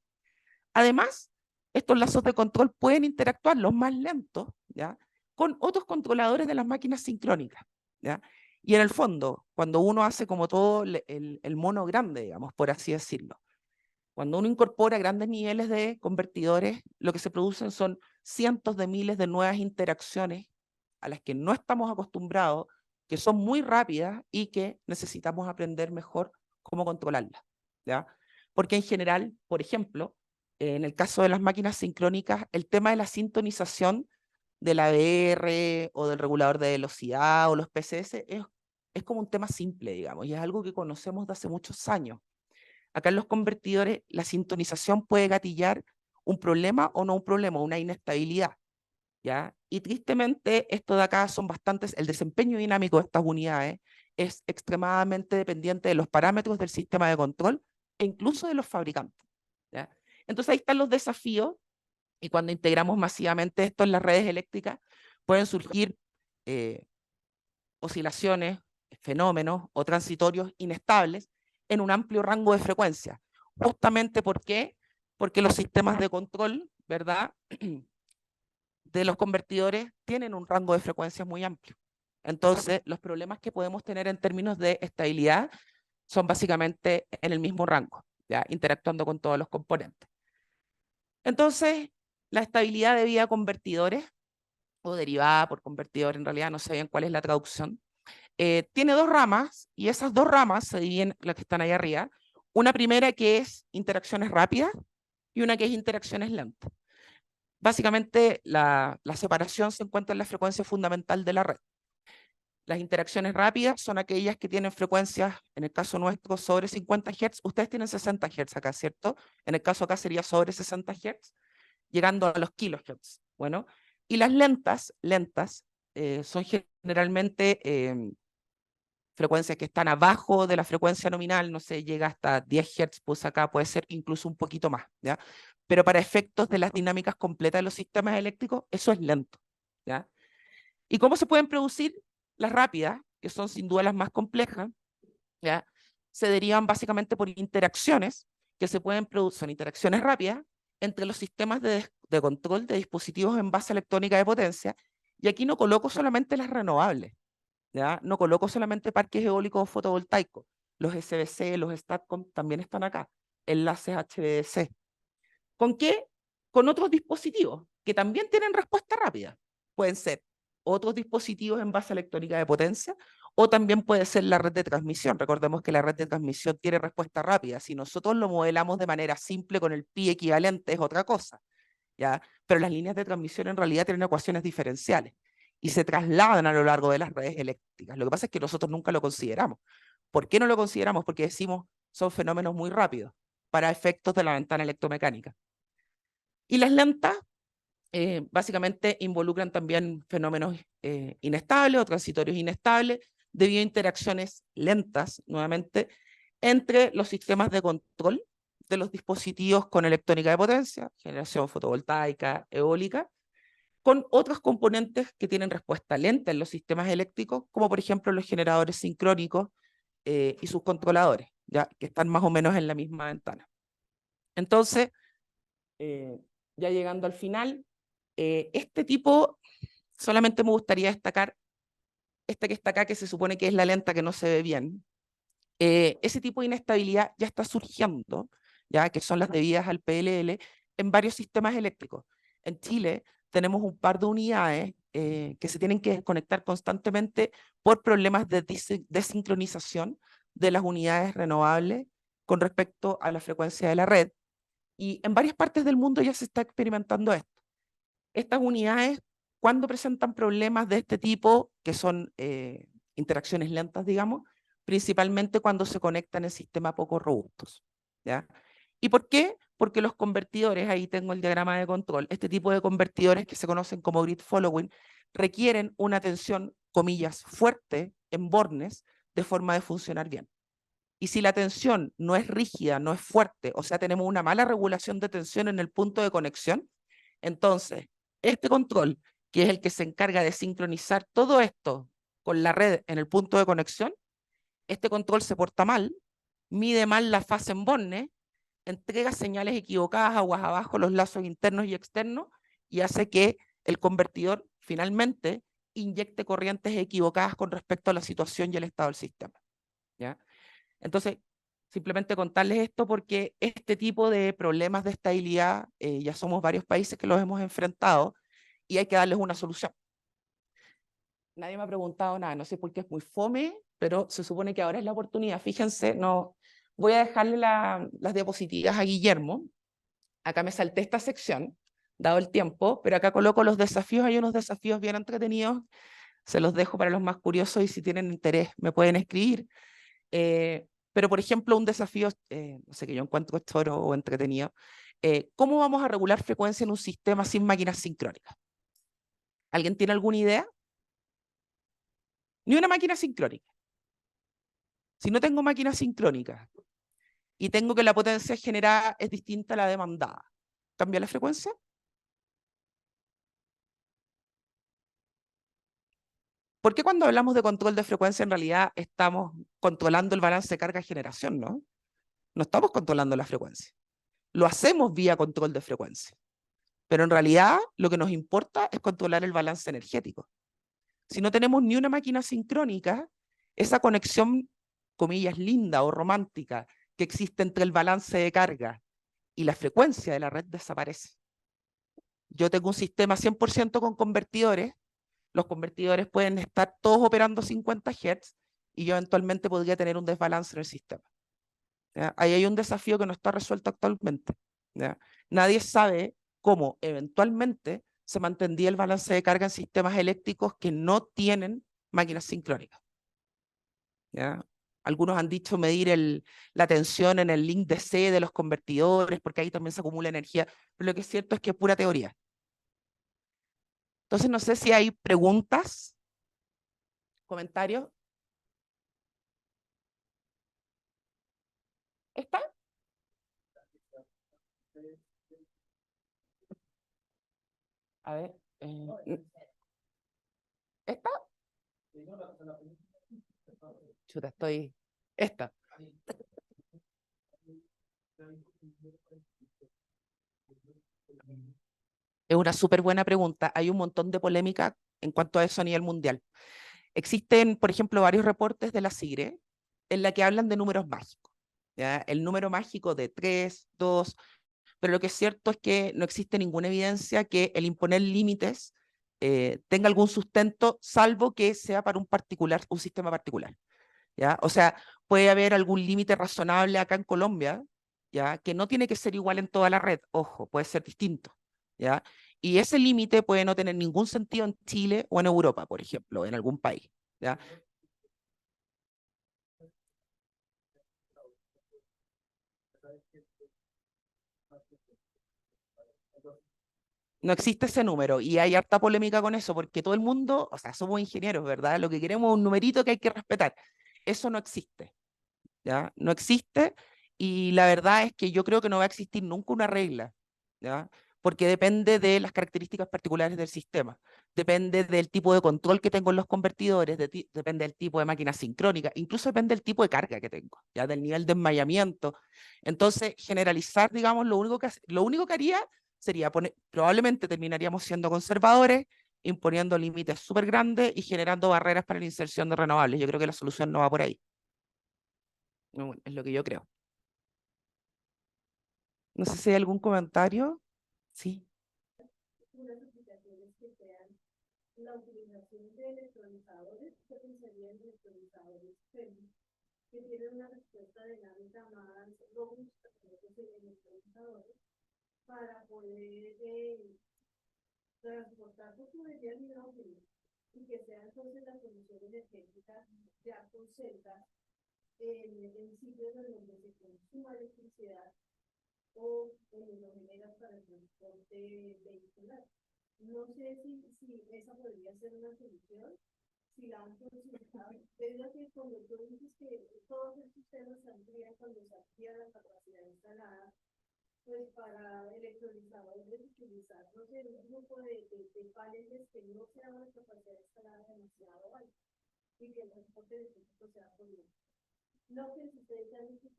Además, estos lazos de control pueden interactuar, los más lentos, ¿ya?, con otros controladores de las máquinas sincrónicas, ¿ya? Y en el fondo, cuando uno hace como todo el mono grande, digamos, por así decirlo, cuando uno incorpora grandes niveles de convertidores, lo que se producen son cientos de miles de nuevas interacciones a las que no estamos acostumbrados, que son muy rápidas y que necesitamos aprender mejor cómo controlarlas, ¿ya? Porque en general, por ejemplo, en el caso de las máquinas sincrónicas, el tema de la sintonización del ADR o del regulador de velocidad o los PCS es como un tema simple, digamos, y es algo que conocemos de hace muchos años. Acá en los convertidores, la sintonización puede gatillar un problema o no un problema, una inestabilidad, ¿ya? Y tristemente, esto de acá son bastantes, el desempeño dinámico de estas unidades es extremadamente dependiente de los parámetros del sistema de control e incluso de los fabricantes, ¿ya? Entonces ahí están los desafíos, y cuando integramos masivamente esto en las redes eléctricas, pueden surgir oscilaciones, fenómenos o transitorios inestables en un amplio rango de frecuencias. Justamente ¿por qué? Porque los sistemas de control, ¿verdad?, de los convertidores tienen un rango de frecuencias muy amplio. Entonces, los problemas que podemos tener en términos de estabilidad son básicamente en el mismo rango, ¿ya?, interactuando con todos los componentes. Entonces, la estabilidad debida a convertidores, o derivada por convertidor, en realidad no sé bien cuál es la traducción, tiene dos ramas, y esas dos ramas se dividen, las que están ahí arriba. Una primera que es interacciones rápidas y una que es interacciones lentas. Básicamente, la separación se encuentra en la frecuencia fundamental de la red. Las interacciones rápidas son aquellas que tienen frecuencias, en el caso nuestro, sobre 50 Hz. Ustedes tienen 60 Hz acá, ¿cierto? En el caso acá sería sobre 60 Hz, llegando a los kilohertz. Bueno, y las lentas son generalmente frecuencias que están abajo de la frecuencia nominal, no sé, llega hasta 10 Hz, pues acá puede ser incluso un poquito más, ¿ya? Pero para efectos de las dinámicas completas de los sistemas eléctricos, eso es lento, ¿ya? ¿Y cómo se pueden producir las rápidas, que son sin duda las más complejas, ¿ya? Se derivan básicamente por interacciones que se pueden producir, son interacciones rápidas entre los sistemas de control de dispositivos en base electrónica de potencia, y aquí no coloco solamente las renovables, ¿ya? No coloco solamente parques eólicos o fotovoltaicos, los SBC, los STATCOM también están acá, enlaces HVDC. ¿Con qué? Con otros dispositivos que también tienen respuesta rápida. Pueden ser otros dispositivos en base electrónica de potencia, o también puede ser la red de transmisión. Recordemos que la red de transmisión tiene respuesta rápida. Si nosotros lo modelamos de manera simple con el pi equivalente es otra cosa, ¿ya? Pero las líneas de transmisión en realidad tienen ecuaciones diferenciales y se trasladan a lo largo de las redes eléctricas. Lo que pasa es que nosotros nunca lo consideramos. ¿Por qué no lo consideramos? Porque decimos son fenómenos muy rápidos para efectos de la ventana electromecánica. Y las lentas básicamente involucran también fenómenos inestables o transitorios inestables debido a interacciones lentas, nuevamente, entre los sistemas de control de los dispositivos con electrónica de potencia, generación fotovoltaica, eólica, con otros componentes que tienen respuesta lenta en los sistemas eléctricos, como por ejemplo los generadores sincrónicos y sus controladores, ya que están más o menos en la misma ventana. Entonces, ya llegando al final, este tipo, solamente me gustaría destacar esta que está acá, que se supone que es la lenta que no se ve bien. Ese tipo de inestabilidad ya está surgiendo, ya que son las debidas al PLL, en varios sistemas eléctricos. En Chile tenemos un par de unidades que se tienen que desconectar constantemente por problemas de desincronización de las unidades renovables con respecto a la frecuencia de la red. Y en varias partes del mundo ya se está experimentando esto. Estas unidades, cuando presentan problemas de este tipo, que son interacciones lentas, digamos, principalmente cuando se conectan en sistemas poco robustos, ¿ya? ¿Y por qué? Porque los convertidores, ahí tengo el diagrama de control, este tipo de convertidores que se conocen como grid following, requieren una tensión, comillas, fuerte en bornes de forma de funcionar bien. Y si la tensión no es rígida, no es fuerte, o sea, tenemos una mala regulación de tensión en el punto de conexión, entonces este control que es el que se encarga de sincronizar todo esto con la red en el punto de conexión, este control se porta mal, mide mal la fase en borne, entrega señales equivocadas aguas abajo los lazos internos y externos y hace que el convertidor finalmente inyecte corrientes equivocadas con respecto a la situación y el estado del sistema. ¿Ya? Entonces, simplemente contarles esto porque este tipo de problemas de estabilidad ya somos varios países que los hemos enfrentado y hay que darles una solución. Nadie me ha preguntado nada, no sé por qué es muy fome, pero se supone que ahora es la oportunidad. Fíjense, no, voy a dejarle las diapositivas a Guillermo. Acá me salté esta sección, dado el tiempo, pero acá coloco los desafíos. Hay unos desafíos bien entretenidos, se los dejo para los más curiosos y si tienen interés me pueden escribir. Pero, por ejemplo, un desafío, no sé, que yo encuentro choro o entretenido, ¿cómo vamos a regular frecuencia en un sistema sin máquinas sincrónicas? ¿Alguien tiene alguna idea? Ni una máquina sincrónica. Si no tengo máquinas sincrónicas y tengo que la potencia generada es distinta a la demandada, ¿cambia la frecuencia? ¿Por qué cuando hablamos de control de frecuencia en realidad estamos controlando el balance de carga-generación, ¿no? No estamos controlando la frecuencia. Lo hacemos vía control de frecuencia. Pero en realidad lo que nos importa es controlar el balance energético. Si no tenemos ni una máquina sincrónica, esa conexión, comillas, linda o romántica que existe entre el balance de carga y la frecuencia de la red desaparece. Yo tengo un sistema 100% con convertidores, los convertidores pueden estar todos operando 50 Hz y yo eventualmente podría tener un desbalance en el sistema. ¿Ya? Ahí hay un desafío que no está resuelto actualmente. ¿Ya? Nadie sabe cómo eventualmente se mantendría el balance de carga en sistemas eléctricos que no tienen máquinas sincrónicas. ¿Ya? Algunos han dicho medir la tensión en el link DC de los convertidores, porque ahí también se acumula energía, pero lo que es cierto es que es pura teoría. Entonces, no sé si hay preguntas, comentarios. ¿Está? A ver. ¿Está? Chuta, estoy. Esta. Es una súper buena pregunta. Hay un montón de polémica en cuanto a eso a nivel mundial. Existen, por ejemplo, varios reportes de la CIGRE en la que hablan de números mágicos. ¿Ya? El número mágico de 3, 2, pero lo que es cierto es que no existe ninguna evidencia que el imponer límites tenga algún sustento, salvo que sea para un sistema particular. ¿Ya? O sea, puede haber algún límite razonable acá en Colombia, ¿ya? Que no tiene que ser igual en toda la red, ojo, puede ser distinto, ¿ya? Y ese límite puede no tener ningún sentido en Chile o en Europa, por ejemplo, en algún país, ¿ya? No existe ese número y hay harta polémica con eso porque todo el mundo, o sea, somos ingenieros, ¿verdad? Lo que queremos es un numerito que hay que respetar. Eso no existe, ¿ya? No existe y la verdad es que yo creo que no va a existir nunca una regla, ¿ya? Porque depende de las características particulares del sistema, depende del tipo de control que tengo en los convertidores, depende del tipo de máquina sincrónica, incluso depende del tipo de carga que tengo, ¿ya? Del nivel de enmayamiento. Entonces, generalizar, digamos, lo único que haría sería probablemente terminaríamos siendo conservadores, imponiendo límites súper grandes y generando barreras para la inserción de renovables. Yo creo que la solución no va por ahí. No, es lo que yo creo. No sé si hay algún comentario. Sí. Unas aplicaciones que sean la utilización de electrolizadores, que pensarían en electrolizadores que tienen una respuesta dinámica más robusta que otros electrolizadores para poder transportar su tubería de hidrógeno y que sea entonces la solución energética ya concentra en sitios en donde se consuma electricidad o hidrogeneras para el transporte vehicular. No sé si esa podría ser una solución, si la han consultado. Debido a que cuando tú dices que todos estos sistemas saldrían cuando se amplía la capacidad instalada, pues para electrolizadores utilizar, no sé, un grupo de paneles que no sean una capacidad instalada demasiado alta y que el transporte de equipo sea por no que ustedes han visto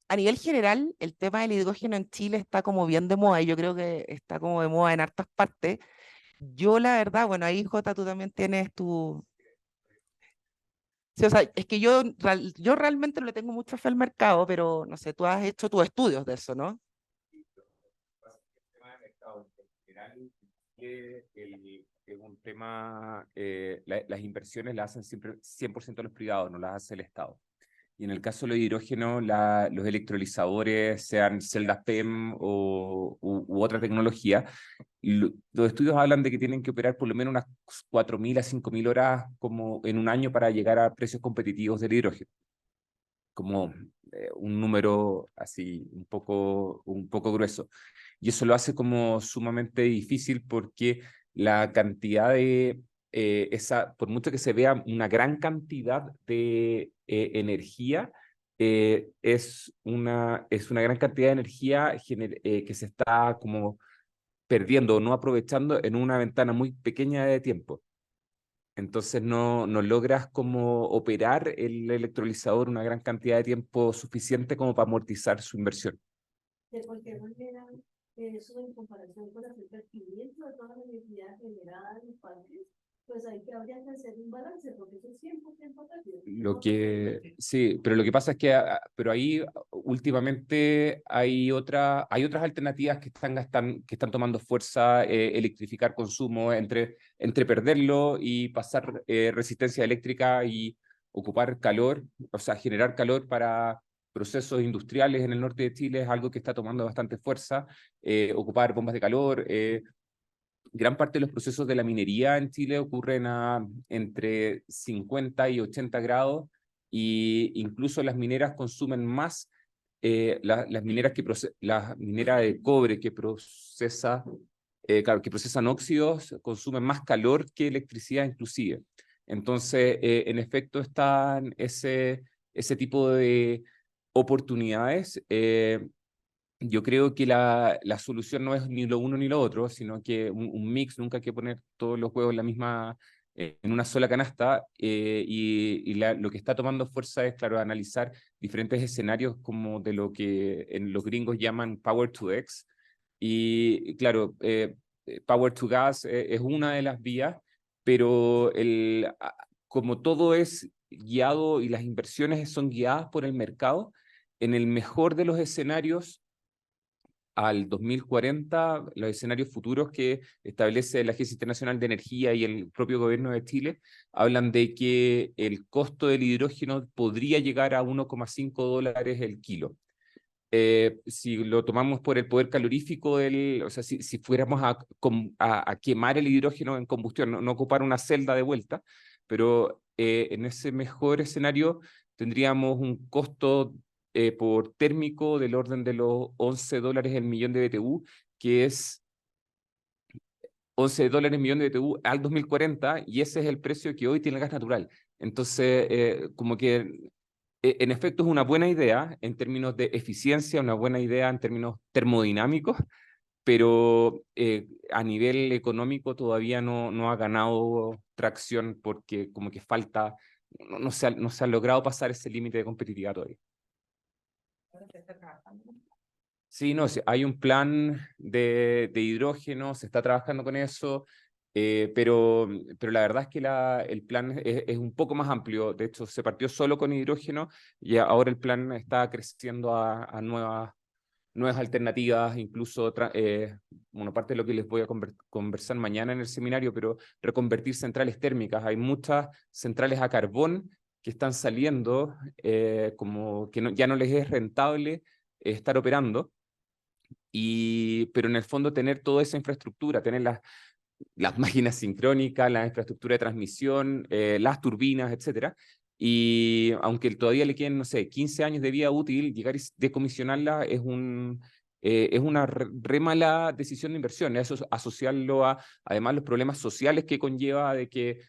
A nivel general, el tema del hidrógeno en Chile está como bien de moda y yo creo que está como de moda en hartas partes. Yo la verdad, bueno, ahí Jota, tú también tienes tu... Sí, o sea, es que yo realmente no le tengo mucha fe al mercado, pero no sé, tú has hecho tus estudios de eso, ¿no? Es un tema, las inversiones las hacen siempre 100% los privados, no las hace el Estado. Y en el caso de los hidrógenos, los electrolizadores, sean celdas PEM u otra tecnología, los estudios hablan de que tienen que operar por lo menos unas 4.000 a 5.000 horas como en un año para llegar a precios competitivos del hidrógeno. Como un número así un poco grueso. Y eso lo hace como sumamente difícil porque la cantidad de por mucho que se vea una gran cantidad de energía, es una gran cantidad de energía que se está como perdiendo o no aprovechando en una ventana muy pequeña de tiempo. Entonces no logras como operar el electrolizador una gran cantidad de tiempo suficiente como para amortizar su inversión. de cualquier manera, eso en comparación con el requerimiento de toda la energía generada en los parques, pues ahí que habría que hacer un balance, porque eso es 100% rápido. Sí, pero lo que pasa es que pero ahí últimamente hay otras alternativas que están tomando fuerza, electrificar consumo, entre perderlo y pasar resistencia eléctrica y ocupar calor, o sea, generar calor para procesos industriales en el norte de Chile es algo que está tomando bastante fuerza, ocupar bombas de calor, gran parte de los procesos de la minería en Chile ocurren entre 50 y 80 grados y incluso las mineras consumen más, las mineras la minera de cobre claro, que procesan óxidos consumen más calor que electricidad inclusive. Entonces, en efecto, están ese tipo de oportunidades. Yo creo que la solución no es ni lo uno ni lo otro, sino que un mix, nunca hay que poner todos los huevos en una sola canasta, lo que está tomando fuerza es, claro, analizar diferentes escenarios como de lo que en los gringos llaman Power to X, y claro, Power to Gas es una de las vías, pero como todo es guiado y las inversiones son guiadas por el mercado, en el mejor de los escenarios, al 2040, los escenarios futuros que establece la Agencia Internacional de Energía y el propio gobierno de Chile, hablan de que el costo del hidrógeno podría llegar a $1,5 el kilo. Si lo tomamos por el poder calorífico o sea, si fuéramos a quemar el hidrógeno en combustión, no ocupar una celda de vuelta, pero en ese mejor escenario tendríamos un costo por térmico del orden de los $11 el millón de BTU, que es $11 el millón de BTU al 2040, y ese es el precio que hoy tiene el gas natural. Entonces, como que en efecto es una buena idea en términos de eficiencia, una buena idea en términos termodinámicos, pero a nivel económico todavía no ha ganado tracción porque como que falta, no se ha logrado pasar ese límite de competitividad todavía. Sí, no, sí, hay un plan de hidrógeno, se está trabajando con eso, pero la verdad es que el plan es un poco más amplio. De hecho, se partió solo con hidrógeno y ahora el plan está creciendo a nuevas alternativas, incluso, bueno, parte de lo que les voy a conversar mañana en el seminario, pero reconvertir centrales térmicas. Hay muchas centrales a carbón que están saliendo, como que ya no les es rentable estar operando, pero en el fondo tener toda esa infraestructura, tener las máquinas sincrónicas, la infraestructura de transmisión, las turbinas, etcétera. Y aunque todavía le queden, no sé, 15 años de vida útil, llegar y decomisionarla es una re mala decisión de inversión. Eso, asociarlo además, los problemas sociales que conlleva de que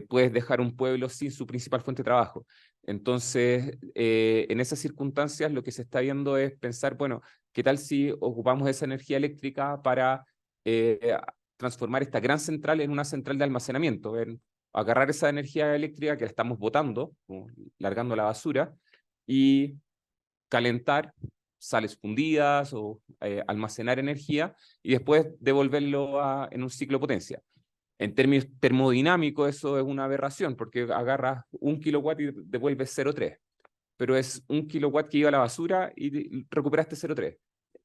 puedes dejar un pueblo sin su principal fuente de trabajo. Entonces, en esas circunstancias lo que se está viendo es pensar, bueno, ¿qué tal si ocupamos esa energía eléctrica para transformar esta gran central en una central de almacenamiento? Agarrar esa energía eléctrica que la estamos botando, largando la basura, y calentar sales fundidas o almacenar energía y después devolverlo en un ciclo de potencia. En términos termodinámicos eso es una aberración porque agarras 1 kilowatt y devuelves 0,3, pero es 1 kilowatt que iba a la basura y recuperaste 0,3.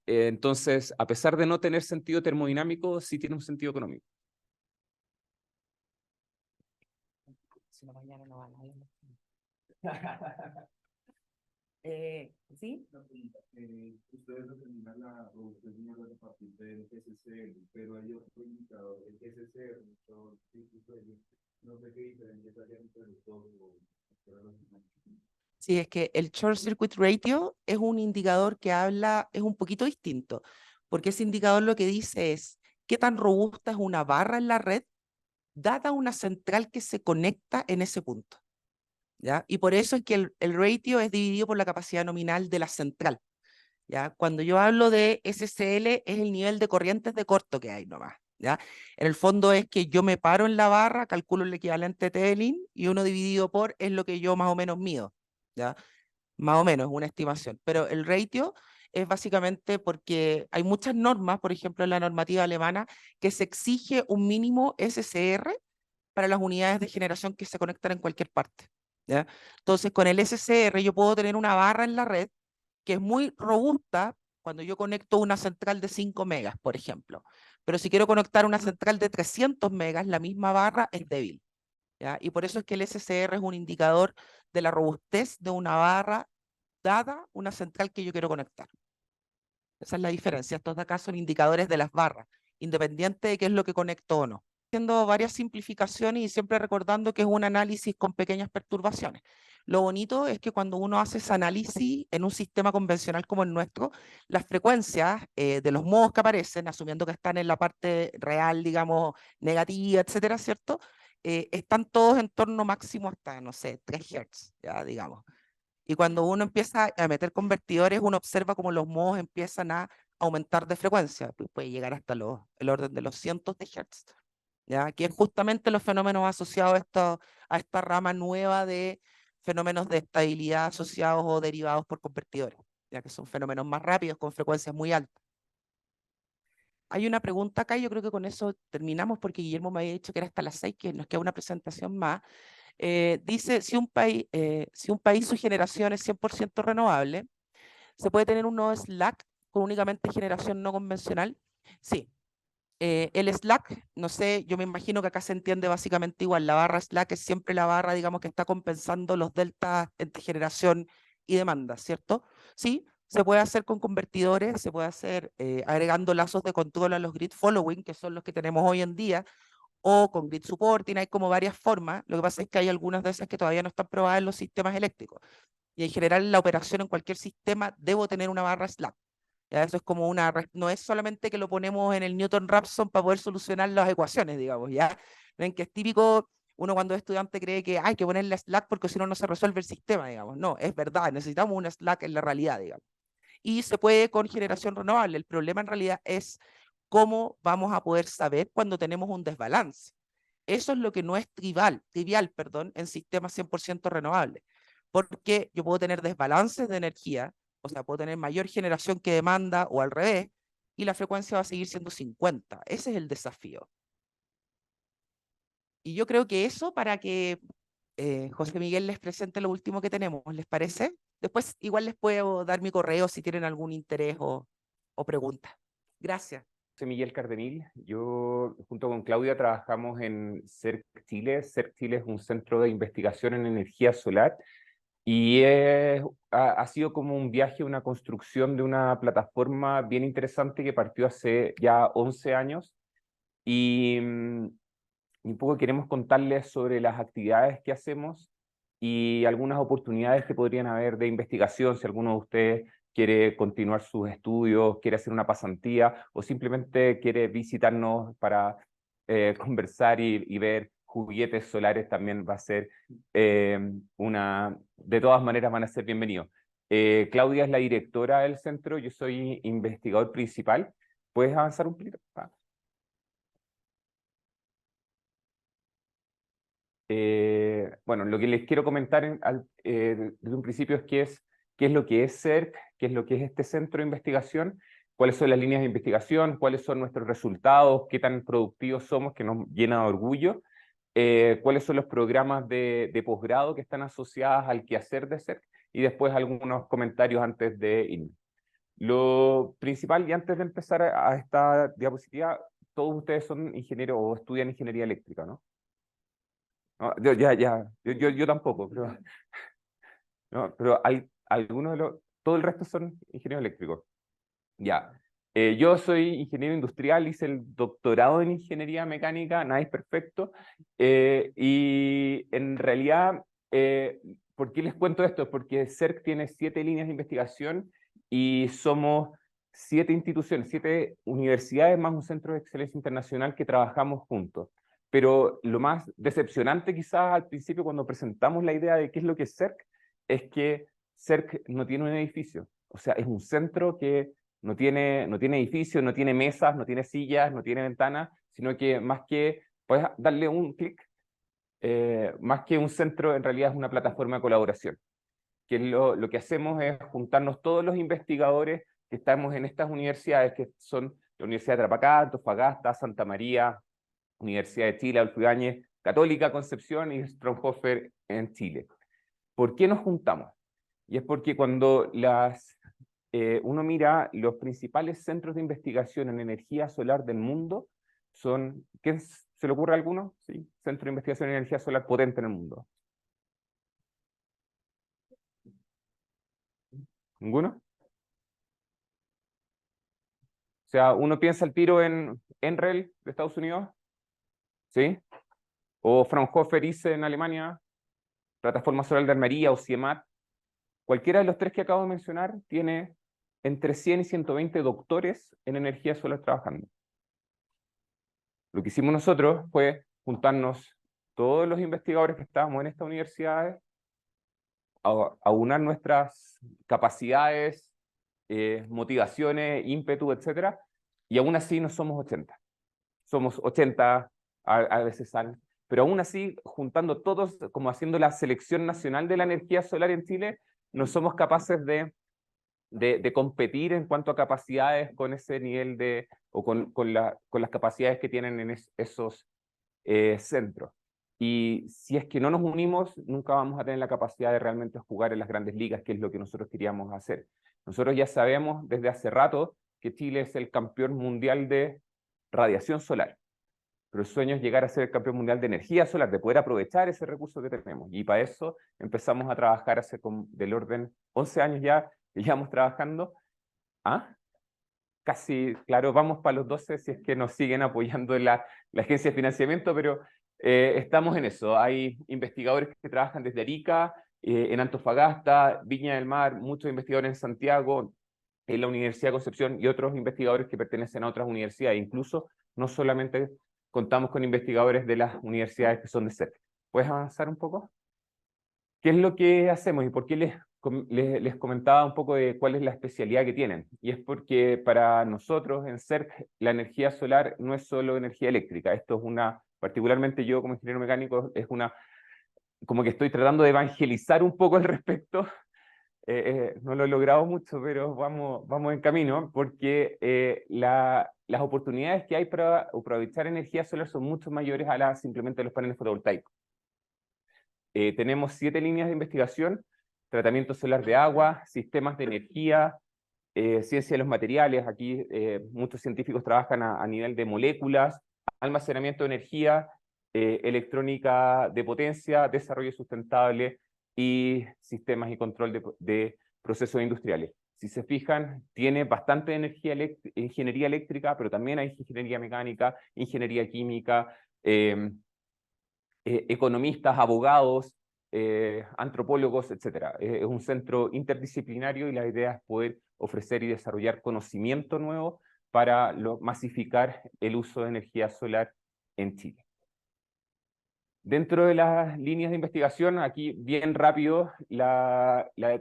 Entonces, a pesar de no tener sentido termodinámico, sí tiene un sentido económico. Si no, mañana no van a ir. ¿Sí? Ustedes determinan la producción de dinero a partir del SCR, pero hay otro indicador, el SCR, no sé qué diferencia hay entre los dos. Sí, es que el Short Circuit Ratio es un indicador que habla, es un poquito distinto, porque ese indicador lo que dice es qué tan robusta es una barra en la red dada una central que se conecta en ese punto. ¿Ya? Y por eso es que el ratio es dividido por la capacidad nominal de la central. ¿Ya? Cuando yo hablo de SCL es el nivel de corrientes de corto que hay nomás. ¿Ya? En el fondo es que yo me paro en la barra, calculo el equivalente Telin y 1 dividido por es lo que yo más o menos mido. ¿Ya? Más o menos, es una estimación. Pero el ratio es básicamente porque hay muchas normas, por ejemplo en la normativa alemana, que se exige un mínimo SCR para las unidades de generación que se conectan en cualquier parte. ¿Ya? Entonces, con el SCR yo puedo tener una barra en la red que es muy robusta cuando yo conecto una central de 5 megas, por ejemplo. Pero si quiero conectar una central de 300 megas, la misma barra es débil. ¿Ya? Y por eso es que el SCR es un indicador de la robustez de una barra dada una central que yo quiero conectar. Esa es la diferencia. Estos de acá son indicadores de las barras, independiente de qué es lo que conecto o no. Haciendo varias simplificaciones y siempre recordando que es un análisis con pequeñas perturbaciones. Lo bonito es que cuando uno hace ese análisis en un sistema convencional como el nuestro, las frecuencias de los modos que aparecen, asumiendo que están en la parte real, digamos, negativa, etcétera, ¿cierto? Están todos en torno máximo hasta, no sé, 3 Hz, ya digamos. Y cuando uno empieza a meter convertidores, uno observa cómo los modos empiezan a aumentar de frecuencia. Puede llegar hasta el orden de los cientos de Hertz. ¿Ya? Que es justamente los fenómenos asociados a esta rama nueva de fenómenos de estabilidad asociados o derivados por convertidores, ya que son fenómenos más rápidos con frecuencias muy altas. Hay una pregunta acá y yo creo que con eso terminamos porque Guillermo me había dicho que era hasta las 6, que nos queda una presentación más. Dice, si un país su generación es 100% renovable, ¿se puede tener un nodo Slack con únicamente generación no convencional? Sí. El Slack, no sé, yo me imagino que acá se entiende básicamente igual. La barra Slack es siempre la barra, digamos, que está compensando los deltas entre generación y demanda, ¿cierto? Sí, se puede hacer con convertidores, se puede hacer agregando lazos de control a los grid following, que son los que tenemos hoy en día, o con grid supporting, hay como varias formas. Lo que pasa es que hay algunas de esas que todavía no están probadas en los sistemas eléctricos. Y en general la operación en cualquier sistema debo tener una barra Slack. ¿Ya? Eso es como no es solamente que lo ponemos en el Newton-Raphson para poder solucionar las ecuaciones, digamos, ¿ya? Ven que es típico, uno cuando es estudiante cree que hay que ponerle Slack porque si no, no se resuelve el sistema, digamos. No, es verdad, necesitamos un Slack en la realidad, digamos. Y se puede con generación renovable. El problema en realidad es cómo vamos a poder saber cuando tenemos un desbalance. Eso es lo que no es trivial, perdón, en sistemas 100% renovables, porque yo puedo tener desbalances de energía, o sea, puedo tener mayor generación que demanda o al revés, y la frecuencia va a seguir siendo 50. Ese es el desafío. Y yo creo que eso para que José Miguel les presente lo último que tenemos, ¿les parece? Después igual les puedo dar mi correo si tienen algún interés o pregunta. Gracias. Soy Miguel Cardenil. Yo, junto con Claudia, trabajamos en CERC Chile. CERC Chile es un centro de investigación en energía solar y ha sido como un viaje, una construcción de una plataforma bien interesante que partió hace ya 11 años. Y un poco queremos contarles sobre las actividades que hacemos y algunas oportunidades que podrían haber de investigación, si alguno de ustedes quiere continuar sus estudios, quiere hacer una pasantía o simplemente quiere visitarnos para conversar y ver juguetes solares también va a ser de todas maneras van a ser bienvenidos. Claudia es la directora del centro, yo soy investigador principal. ¿Puedes avanzar un poquito? Bueno, lo que les quiero comentar desde un principio es qué es lo que es CERC, qué es lo que es este centro de investigación, cuáles son las líneas de investigación, cuáles son nuestros resultados, qué tan productivos somos, que nos llena de orgullo, cuáles son los programas de posgrado que están asociados al quehacer de CERC, y después algunos comentarios antes de irme. Lo principal, y antes de empezar a esta diapositiva, todos ustedes son ingenieros o estudian ingeniería eléctrica, ¿no? No, yo tampoco, pero, no, pero hay algunos todo el resto son ingenieros eléctricos. Ya. Yo soy ingeniero industrial, hice el doctorado en ingeniería mecánica, nada es perfecto, y en realidad, ¿por qué les cuento esto? Porque CERC tiene 7 líneas de investigación y somos 7 instituciones, 7 universidades más un centro de excelencia internacional que trabajamos juntos. Pero lo más decepcionante quizás al principio cuando presentamos la idea de qué es lo que es CERC, es que CERC no tiene un edificio. O sea, es un centro que no tiene edificio, no tiene mesas, no tiene sillas, no tiene ventanas, sino que más que, puedes darle un clic, más que un centro, en realidad es una plataforma de colaboración. Que lo que hacemos es juntarnos todos los investigadores que estamos en estas universidades, que son la Universidad de Tarapacá, Antofagasta, Santa María, Universidad de Chile, Adolfo Ibáñez, Católica Concepción y Fraunhofer en Chile. ¿Por qué nos juntamos? Y es porque cuando uno mira los principales centros de investigación en energía solar del mundo, ¿quién se le ocurre a alguno? ¿Sí? Centro de investigación en energía solar potente en el mundo. ¿Ninguno? O sea, uno piensa al tiro en NREL de Estados Unidos, ¿sí? O Fraunhofer ICE en Alemania, Plataforma Solar de Almería o CIEMAT. Cualquiera de los 3 que acabo de mencionar tiene entre 100 y 120 doctores en energía solar trabajando. Lo que hicimos nosotros fue juntarnos todos los investigadores que estábamos en estas universidades, aunar nuestras capacidades, motivaciones, ímpetu, etc. Y aún así no somos 80. Somos 80, a veces salen. Pero aún así, juntando todos, como haciendo la selección nacional de la energía solar en Chile, no somos capaces de competir en cuanto a capacidades con ese nivel o con las capacidades que tienen en esos centros. Y si es que no nos unimos, nunca vamos a tener la capacidad de realmente jugar en las grandes ligas, que es lo que nosotros queríamos hacer. Nosotros ya sabemos desde hace rato que Chile es el campeón mundial de radiación solar. Pero el sueño es llegar a ser el campeón mundial de energía solar, de poder aprovechar ese recurso que tenemos. Y para eso empezamos a trabajar hace del orden 11 años ya, que llevamos trabajando. Casi, claro, vamos para los 12 si es que nos siguen apoyando la agencia de financiamiento, pero estamos en eso. Hay investigadores que trabajan desde Arica, en Antofagasta, Viña del Mar, muchos investigadores en Santiago, en la Universidad de Concepción y otros investigadores que pertenecen a otras universidades. Incluso no solamente contamos con investigadores de las universidades que son de CERC. ¿Puedes avanzar un poco? ¿Qué es lo que hacemos y por qué les comentaba un poco de cuál es la especialidad que tienen? Y es porque para nosotros en CERC la energía solar no es solo energía eléctrica. Esto es particularmente yo como ingeniero mecánico, como que estoy tratando de evangelizar un poco al respecto. No lo he logrado mucho, pero vamos en camino, porque las oportunidades que hay para aprovechar energía solar son mucho mayores a las simplemente de los paneles fotovoltaicos. Tenemos 7 líneas de investigación: tratamiento solar de agua, sistemas de energía, ciencia de los materiales. Aquí muchos científicos trabajan a nivel de moléculas, almacenamiento de energía, electrónica de potencia, desarrollo sustentable y sistemas y control de procesos industriales. Si se fijan, tiene bastante ingeniería eléctrica, pero también hay ingeniería mecánica, ingeniería química, economistas, abogados, antropólogos, etc. Es un centro interdisciplinario y la idea es poder ofrecer y desarrollar conocimiento nuevo para masificar el uso de energía solar en Chile. Dentro de las líneas de investigación, aquí bien rápido,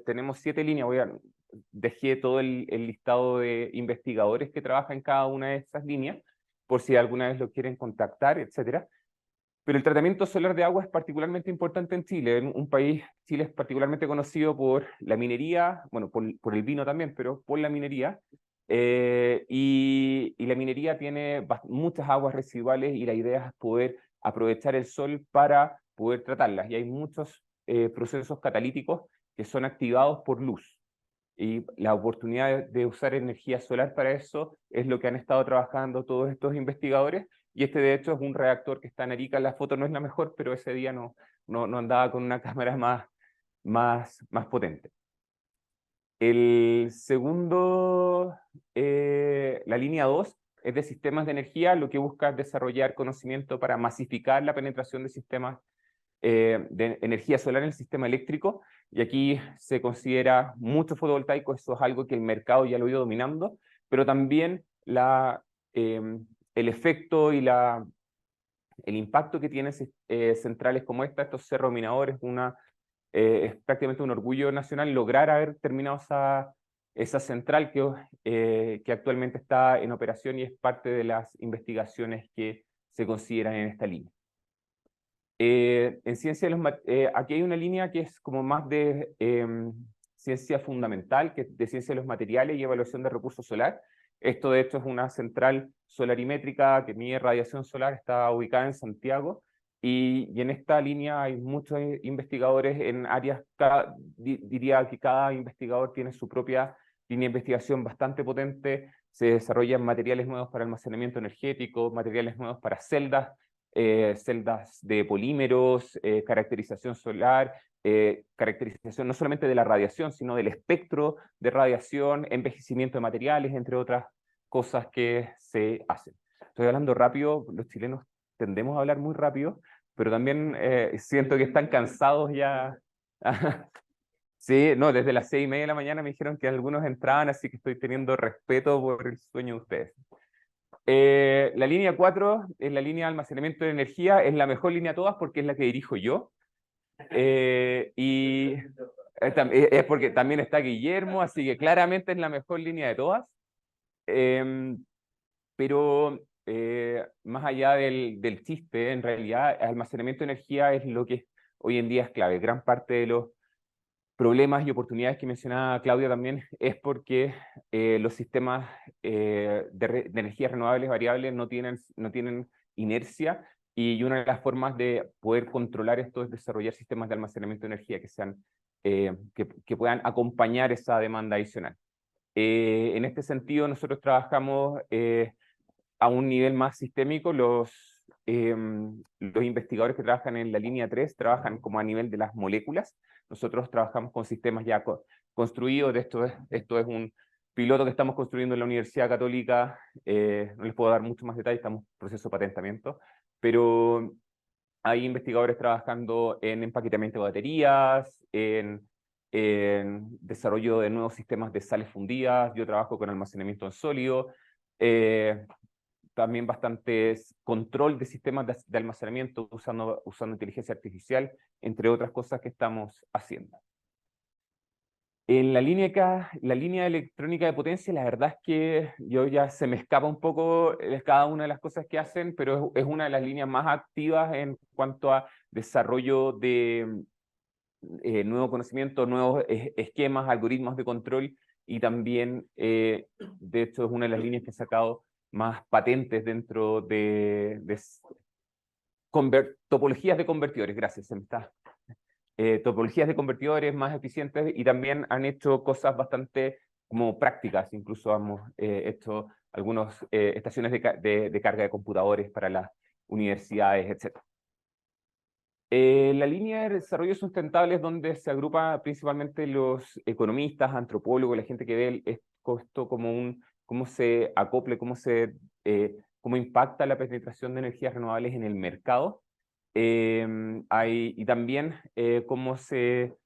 tenemos 7 líneas. Dejé todo el listado de investigadores que trabajan en cada una de esas líneas, por si alguna vez lo quieren contactar, etcétera. Pero el tratamiento solar de agua es particularmente importante en Chile. En un país, Chile es particularmente conocido por la minería, bueno, por el vino también, pero por la minería. Y la minería tiene muchas aguas residuales y la idea es poder aprovechar el sol para poder tratarlas. Y hay muchos procesos catalíticos que son activados por luz. Y la oportunidad de usar energía solar para eso es lo que han estado trabajando todos estos investigadores. Y este de hecho es un reactor que está en Arica. La foto no es la mejor, pero ese día no andaba con una cámara más potente. El segundo, la línea 2, es de sistemas de energía. Lo que busca es desarrollar conocimiento para masificar la penetración de sistemas de energía solar en el sistema eléctrico. Y aquí se considera mucho fotovoltaico. Eso es algo que el mercado ya lo ha ido dominando, pero también el efecto y el impacto que tienen centrales como estos cerrominadores, es prácticamente un orgullo nacional lograr haber terminado esa central que actualmente está en operación y es parte de las investigaciones que se consideran en esta línea. En ciencia aquí hay una línea que es como más de ciencia fundamental, que es de ciencia de los materiales y evaluación de recursos solar. Esto de hecho es una central solarimétrica que mide radiación solar, está ubicada en Santiago, y en esta línea hay muchos investigadores en áreas, diría que cada investigador tiene su propia línea de investigación bastante potente. Se desarrollan materiales nuevos para almacenamiento energético, materiales nuevos para celdas de polímeros, caracterización solar, caracterización no solamente de la radiación, sino del espectro de radiación, envejecimiento de materiales, entre otras cosas que se hacen. Estoy hablando rápido, los chilenos tendemos a hablar muy rápido, pero también siento que están cansados ya. Sí, no, desde las 6:30 de la mañana me dijeron que algunos entraban, así que estoy teniendo respeto por el sueño de ustedes. La línea 4 es la línea de almacenamiento de energía, es la mejor línea de todas porque es la que dirijo yo. Y es porque también está Guillermo, así que claramente es la mejor línea de todas. Pero más allá del chiste, en realidad, el almacenamiento de energía es lo que hoy en día es clave. Gran parte de los problemas y oportunidades que mencionaba Claudia también es porque los sistemas de energías renovables variables no tienen inercia, y una de las formas de poder controlar esto es desarrollar sistemas de almacenamiento de energía que puedan acompañar esa demanda adicional. En este sentido, nosotros trabajamos a un nivel más sistémico. Los investigadores que trabajan en la línea 3 trabajan como a nivel de las moléculas. Nosotros trabajamos con sistemas ya construidos. Esto es un piloto que estamos construyendo en la Universidad Católica. No les puedo dar mucho más detalles, estamos en proceso de patentamiento, pero hay investigadores trabajando en empaquetamiento de baterías, en desarrollo de nuevos sistemas de sales fundidas. Yo trabajo con almacenamiento en sólido. También bastante control de sistemas de almacenamiento usando inteligencia artificial, entre otras cosas que estamos haciendo. En la línea electrónica de potencia, la verdad es que yo ya se me escapa un poco cada una de las cosas que hacen, pero es una de las líneas más activas en cuanto a desarrollo de nuevo conocimiento, nuevos esquemas, algoritmos de control, y también, de hecho, es una de las líneas que ha sacado más patentes dentro de topologías de convertidores. Gracias, se me está. Topologías de convertidores más eficientes, y también han hecho cosas bastante como prácticas. Incluso hemos hecho algunas estaciones de carga de computadores para las universidades, etc. La línea de desarrollo sustentable es donde se agrupa principalmente los economistas, antropólogos, la gente que ve esto como cómo se acople, cómo impacta la penetración de energías renovables en el mercado. Y también cómo se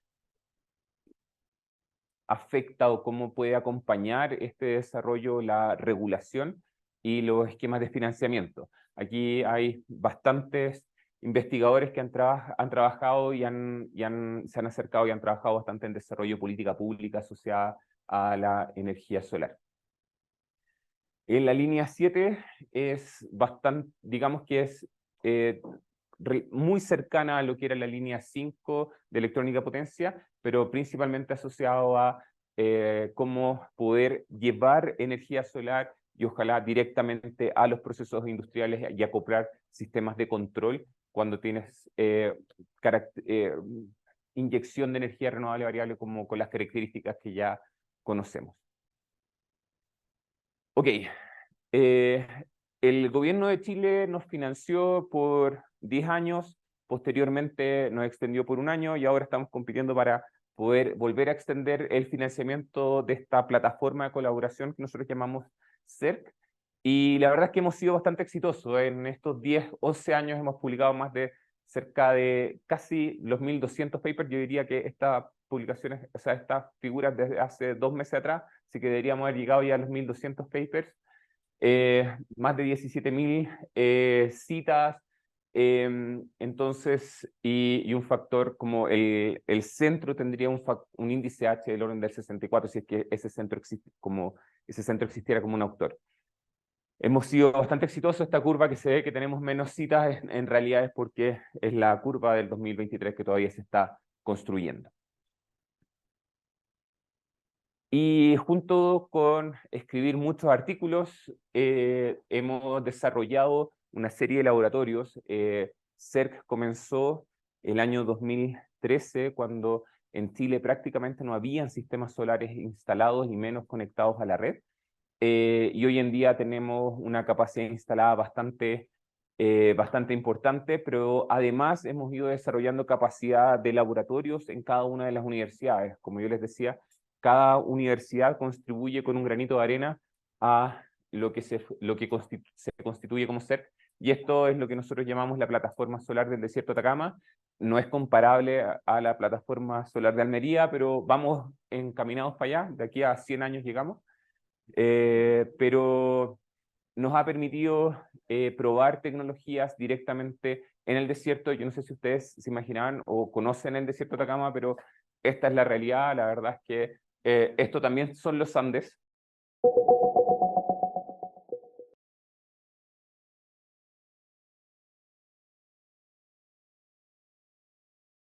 afecta o cómo puede acompañar este desarrollo la regulación y los esquemas de financiamiento. Aquí hay bastantes investigadores que han trabajado y se han acercado y han trabajado bastante en desarrollo de política pública asociada a la energía solar. En la línea 7 es bastante, digamos que es muy cercana a lo que era la línea 5 de electrónica potencia, pero principalmente asociado a cómo poder llevar energía solar y ojalá directamente a los procesos industriales y acoplar sistemas de control cuando tienes inyección de energía renovable variable como con las características que ya conocemos. Ok, el gobierno de Chile nos financió por 10 años, posteriormente nos extendió por 1 año y ahora estamos compitiendo para poder volver a extender el financiamiento de esta plataforma de colaboración que nosotros llamamos CERC. Y la verdad es que hemos sido bastante exitosos. En estos 10, 11 años hemos publicado más de cerca de casi los 1.200 papers. Yo diría que estas publicaciones, o sea, estas figuras desde hace 2 meses atrás, así que deberíamos haber llegado ya a los 1.200 papers. Más de 17.000 citas, entonces, y un factor como el centro tendría un índice H del orden del 64, si es que ese centro existiera como un autor. Hemos sido bastante exitosos. Esta curva que se ve que tenemos menos citas, en realidad es porque es la curva del 2023 que todavía se está construyendo. Y junto con escribir muchos artículos, hemos desarrollado una serie de laboratorios. CERC comenzó el año 2013, cuando en Chile prácticamente no habían sistemas solares instalados y menos conectados a la red. Y hoy en día tenemos una capacidad instalada bastante importante, pero además hemos ido desarrollando capacidad de laboratorios en cada una de las universidades. Como yo les decía, cada universidad contribuye con un granito de arena a lo que se constituye como CERC, y esto es lo que nosotros llamamos la plataforma solar del desierto de Atacama. No es comparable a la plataforma solar de Almería, pero vamos encaminados para allá. De aquí a 100 años llegamos. Pero nos ha permitido probar tecnologías directamente en el desierto. Yo no sé si ustedes se imaginaban o conocen el desierto de Atacama, pero esta es la realidad. La verdad es que esto también son los Andes.